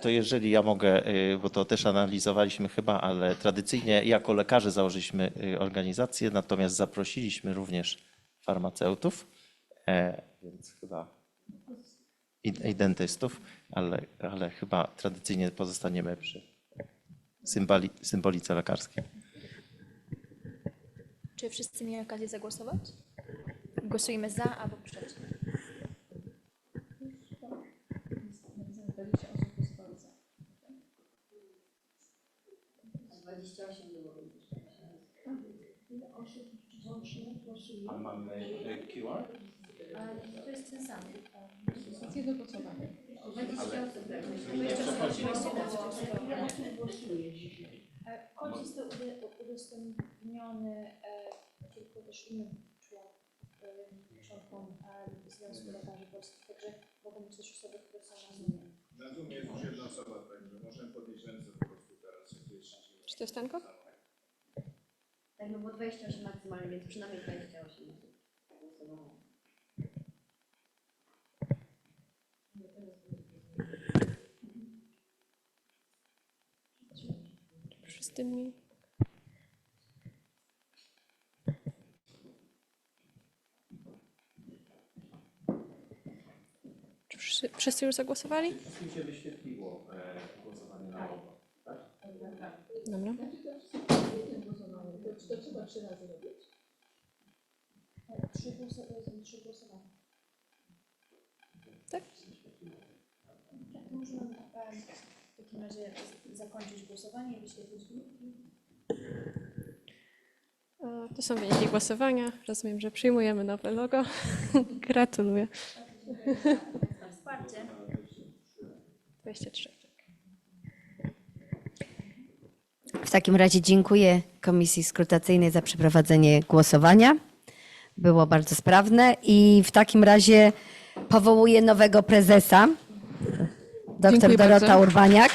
To jeżeli ja mogę, bo to też analizowaliśmy chyba, ale tradycyjnie jako lekarze założyliśmy organizację, natomiast zaprosiliśmy również farmaceutów, więc chyba i dentystów, ale chyba tradycyjnie pozostaniemy przy symbolice lekarskiej. Czy wszyscy mieli okazję zagłosować? Głosujemy za albo przeciw. A mamy QR? To jest ten sam. Jest jedno głosowanie. 20 osób. Kod został udostępniony tylko też innym członkom Związku Lekarzy Polskich, także mogą być też osoby, które są na Zoomie. Na Zoomie jest już jedna osoba, także możemy podnieść ręce po prostu teraz. Czy to jest Stanko? Tak, no było 28 maksymalnie, więc przynajmniej 28 osób głosowało. Wszyscy mi. Wszyscy już zagłosowali? Wszystkim się wyświetliło głosowanie na oba. Tak? Dobra. To trzeba 3 razy robić? 3 głosowania. Tak? To możemy w takim razie zakończyć głosowanie i wyświetlić wyniki. To są wyniki głosowania. Rozumiem, że przyjmujemy nowe logo. Gratuluję. Wsparcie. 23. W takim razie dziękuję Komisji Skrutacyjnej za przeprowadzenie głosowania. Było bardzo sprawne i w takim razie powołuję nowego prezesa, dr Dziękuję Dorota bardzo. Urbaniak.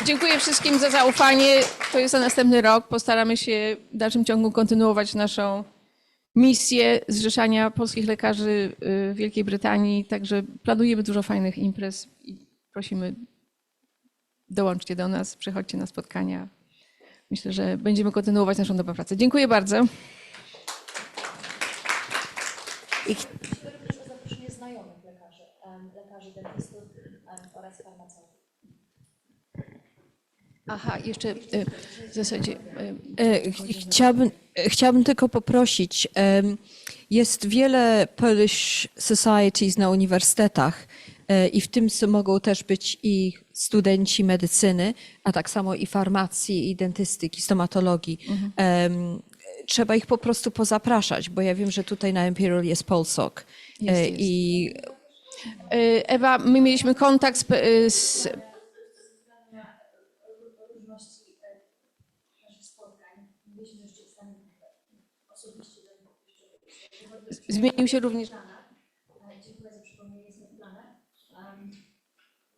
Dziękuję wszystkim za zaufanie. To jest na następny rok. Postaramy się w dalszym ciągu kontynuować naszą misję zrzeszania polskich lekarzy w Wielkiej Brytanii. Także planujemy dużo fajnych imprez i prosimy, dołączcie do nas, przychodźcie na spotkania. Myślę, że będziemy kontynuować naszą dobrą pracę. Dziękuję bardzo. I Również o zaproszenie znajomych lekarzy, dentystów oraz farmaceutów. Aha, jeszcze w zasadzie... Chciałabym tylko poprosić, jest wiele Polish Societies na uniwersytetach i w tym mogą też być i studenci medycyny, a tak samo i farmacji, i dentystyki, stomatologii. Trzeba ich po prostu pozapraszać, bo ja wiem, że tutaj na Imperial jest Polsoc. I Ewa, my mieliśmy kontakt z Różności naszych spotkań. Byliśmy jeszcze w stanie osobiście do nich zmienił się również... Dziękuję za przypomnienie, jest w planach.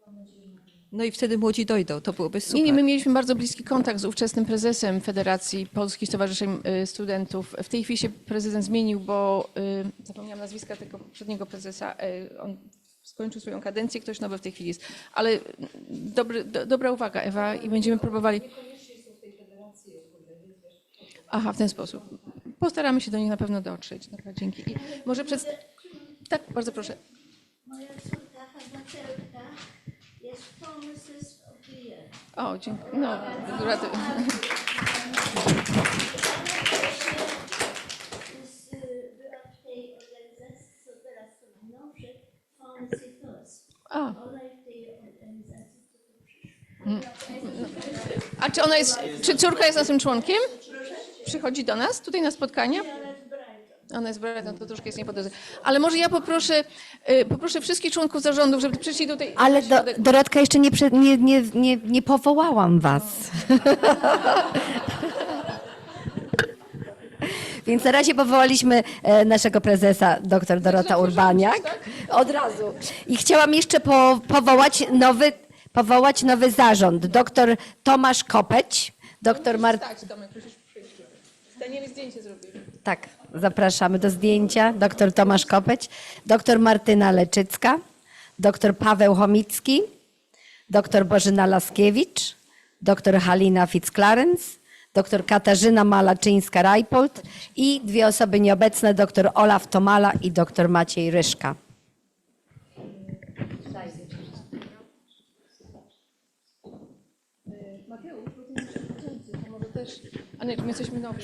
Mam nadzieję, że no i wtedy młodzi dojdą, to byłoby super. Nie, my mieliśmy bardzo bliski kontakt z ówczesnym prezesem Federacji Polskich Stowarzyszeń Studentów. W tej chwili się prezydent zmienił, bo zapomniałam nazwiska tego poprzedniego prezesa. On skończył swoją kadencję, ktoś nowy w tej chwili jest. Ale dobra uwaga, Ewa, i będziemy próbowali... Aha, w ten sposób. Postaramy się do nich na pewno dotrzeć. Dobra, dzięki. I może Tak, bardzo proszę. Moja córka, farmaceutka, jest Pharmacist of the Year. O, dziękuję. No, rady. Była w tej organizacji, co teraz to najnowsze, Pharmacy First. A. Ona w tej organizacji, co tu przyszła. A czy ona jest, czy córka jest naszym członkiem? Przychodzi do nas tutaj na spotkania? Ona jest Brighton, to troszkę jest niepodobne. Ale może ja poproszę wszystkich członków zarządów, żeby przyszli tutaj. ale Dorotka, jeszcze nie powołałam was. Więc na razie powołaliśmy naszego prezesa, dr Dorota Urbaniak. Od razu. I chciałam jeszcze powołać nowy zarząd. Dr Tomasz Kopeć, dr Tomek, musisz przyjść. Danieli zdjęcie zrobimy. Tak, zapraszamy do zdjęcia. Dr Tomasz Kopeć, dr Martyna Leczycka, dr Paweł Chomicki, dr Bożyna Laskiewicz, dr Halina Fitzclarence, dr Katarzyna Malaczyńska-Rajpold i 2 osoby nieobecne, dr Olaf Tomala i dr Maciej Ryszka. Mateusz, bo ty jesteś uczący, to może też... A nie, my jesteśmy nowi.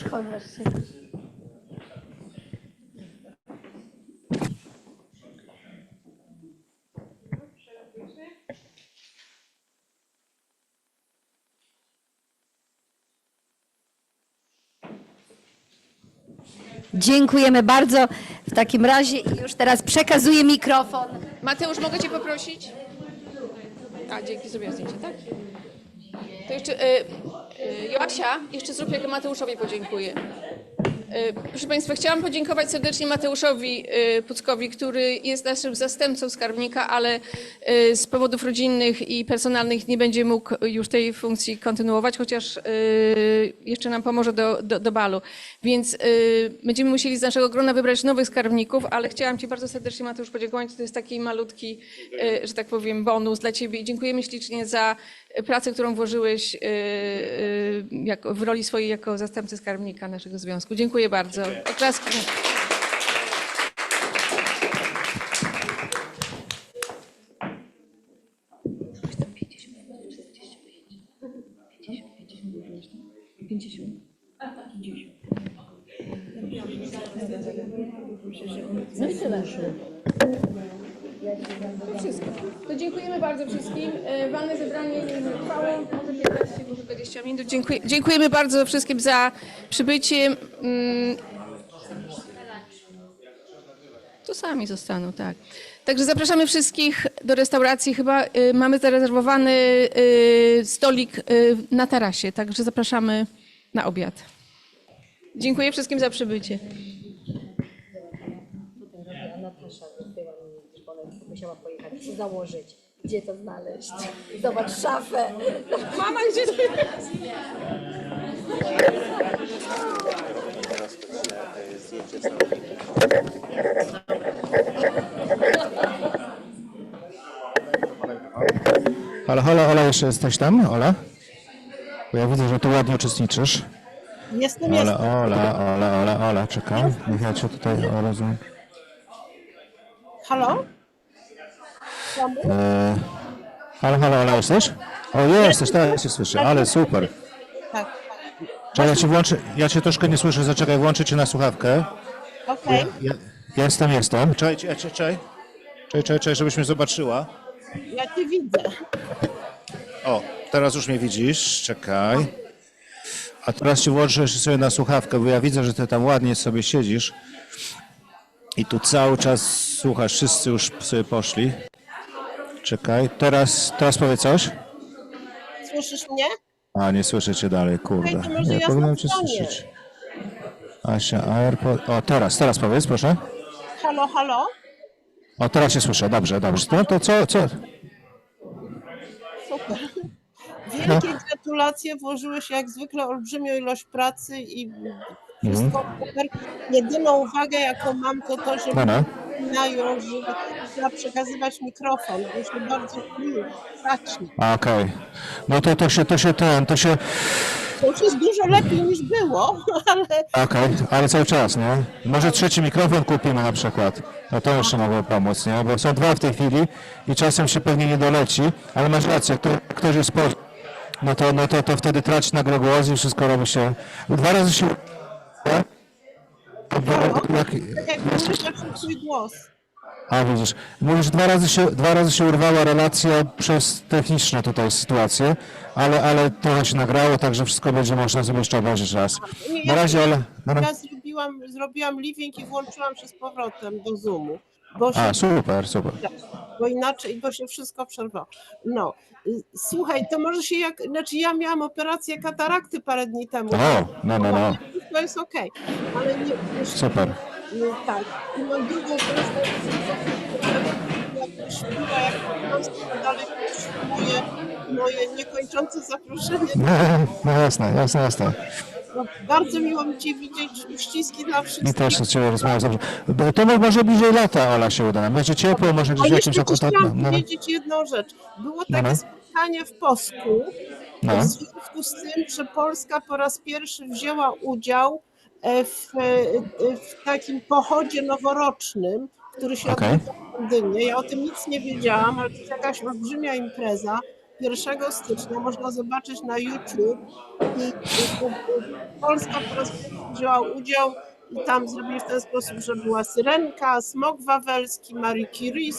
Dziękujemy bardzo. W takim razie już teraz przekazuję mikrofon. Mateusz, mogę cię poprosić? A, dzięki, zrobiłam zdjęcie, tak? To jeszcze, Joasia, jeszcze zrób, jak Mateuszowi podziękuję. Proszę Państwa, chciałam podziękować serdecznie Mateuszowi Puckowi, który jest naszym zastępcą skarbnika, ale z powodów rodzinnych i personalnych nie będzie mógł już tej funkcji kontynuować, chociaż jeszcze nam pomoże do balu. Więc będziemy musieli z naszego grona wybrać nowych skarbników, ale chciałam Ci bardzo serdecznie, Mateusz, podziękować. To jest taki malutki, że tak powiem, bonus dla Ciebie i dziękujemy ślicznie za pracę, którą włożyłeś w roli swojej jako zastępcy skarbnika naszego związku. Dziękuję bardzo. Oklaski. 50. 50. No i tyle. To wszystko. To dziękujemy bardzo wszystkim. Walne zebranie nie trwało, może 15, może 20 minut. Dziękujemy bardzo wszystkim za przybycie. To sami zostaną, tak. Także zapraszamy wszystkich do restauracji. Chyba mamy zarezerwowany stolik na tarasie, także zapraszamy na obiad. Dziękuję wszystkim za przybycie. Natasza wysyła mi, bo ona musiała pojechać, co założyć, gdzie to znaleźć. Zobacz szafę. Mama, gdzie to jest? Halo, halo, Ola, jeszcze jesteś tam, Ola? Bo ja widzę, że tu ładnie uczestniczysz. Jestem. Ola, czekam. Niech ja cię tutaj rozumiem. Halo? Halo, Ola, jesteś? O, jesteś, teraz cię słyszę, ale super. Tak. Czekaj, ja cię włączę, ja cię troszkę nie słyszę, zaczekaj, włączę cię na słuchawkę. Okej. Jestem. Czekaj, żebyś mnie zobaczyła. Ja cię widzę. O, teraz już mnie widzisz, czekaj. A teraz cię włączę jeszcze sobie na słuchawkę, bo ja widzę, że ty tam ładnie sobie siedzisz. I tu cały czas słuchasz, wszyscy już sobie poszli. Czekaj, teraz powiedz coś. Słyszysz mnie? A, nie słyszę cię dalej, kurde. Okej, to może Nie, ja powinienem cię zadzwonię. słyszeć. Asia, AirPod. O, teraz powiedz, proszę. Halo? O, teraz się słyszę, dobrze. No to co? Super. Wielkie gratulacje, włożyłeś jak zwykle olbrzymią ilość pracy i wszystko super. Jedyną uwagę, jaką mam, to to, że przypominają, że trzeba przekazywać mikrofon, bo się bardzo zacznie. Okej. No to się... To już jest dużo lepiej niż było, ale... Okej, ale cały czas, nie? Może trzeci mikrofon kupimy na przykład. No to jeszcze mogło pomóc, nie? Bo są dwa w tej chwili i czasem się pewnie nie doleci, ale masz rację, ktoś jest po... No to wtedy traci nagle głos i wszystko robi się... Dwa razy się... Tak jak słyszę twój głos. A widzisz, mówisz, dwa razy się urwała relacja przez techniczne tutaj sytuacje, ale trochę się nagrało, także wszystko będzie można sobie jeszcze obejrzeć raz. Na razie, ale... Ja zrobiłam living i włączyłam się z powrotem do Zoomu. Super. Bo inaczej, bo się wszystko przerwało. No, słuchaj, to może się ja miałam operację katarakty parę dni temu. No. Wszystko jest okej, ale nie... Super. Tak. I mam drugą część, jak śpiła, jak dalej moje niekończące zaproszenie. No jasne. No, bardzo miło mi Cię widzieć, uściski dla wszystkich. Mi też z Ciebie rozmawiam dobrze. To może bliżej lata, Ola, się uda. Będzie ciepło, może gdzieś w jakimś okolicy. Chciałam powiedzieć jedną rzecz. Było takie spotkanie w Posku, w związku z tym, że Polska po raz pierwszy wzięła udział w takim pochodzie noworocznym, który się odbywa w Londynie. Ja o tym nic nie wiedziałam, ale to jest jakaś olbrzymia impreza. 1 stycznia można zobaczyć na YouTube i Polska po raz pierwszy wzięła udział i tam zrobili w ten sposób, że była Syrenka, Smok Wawelski, Marie Curie,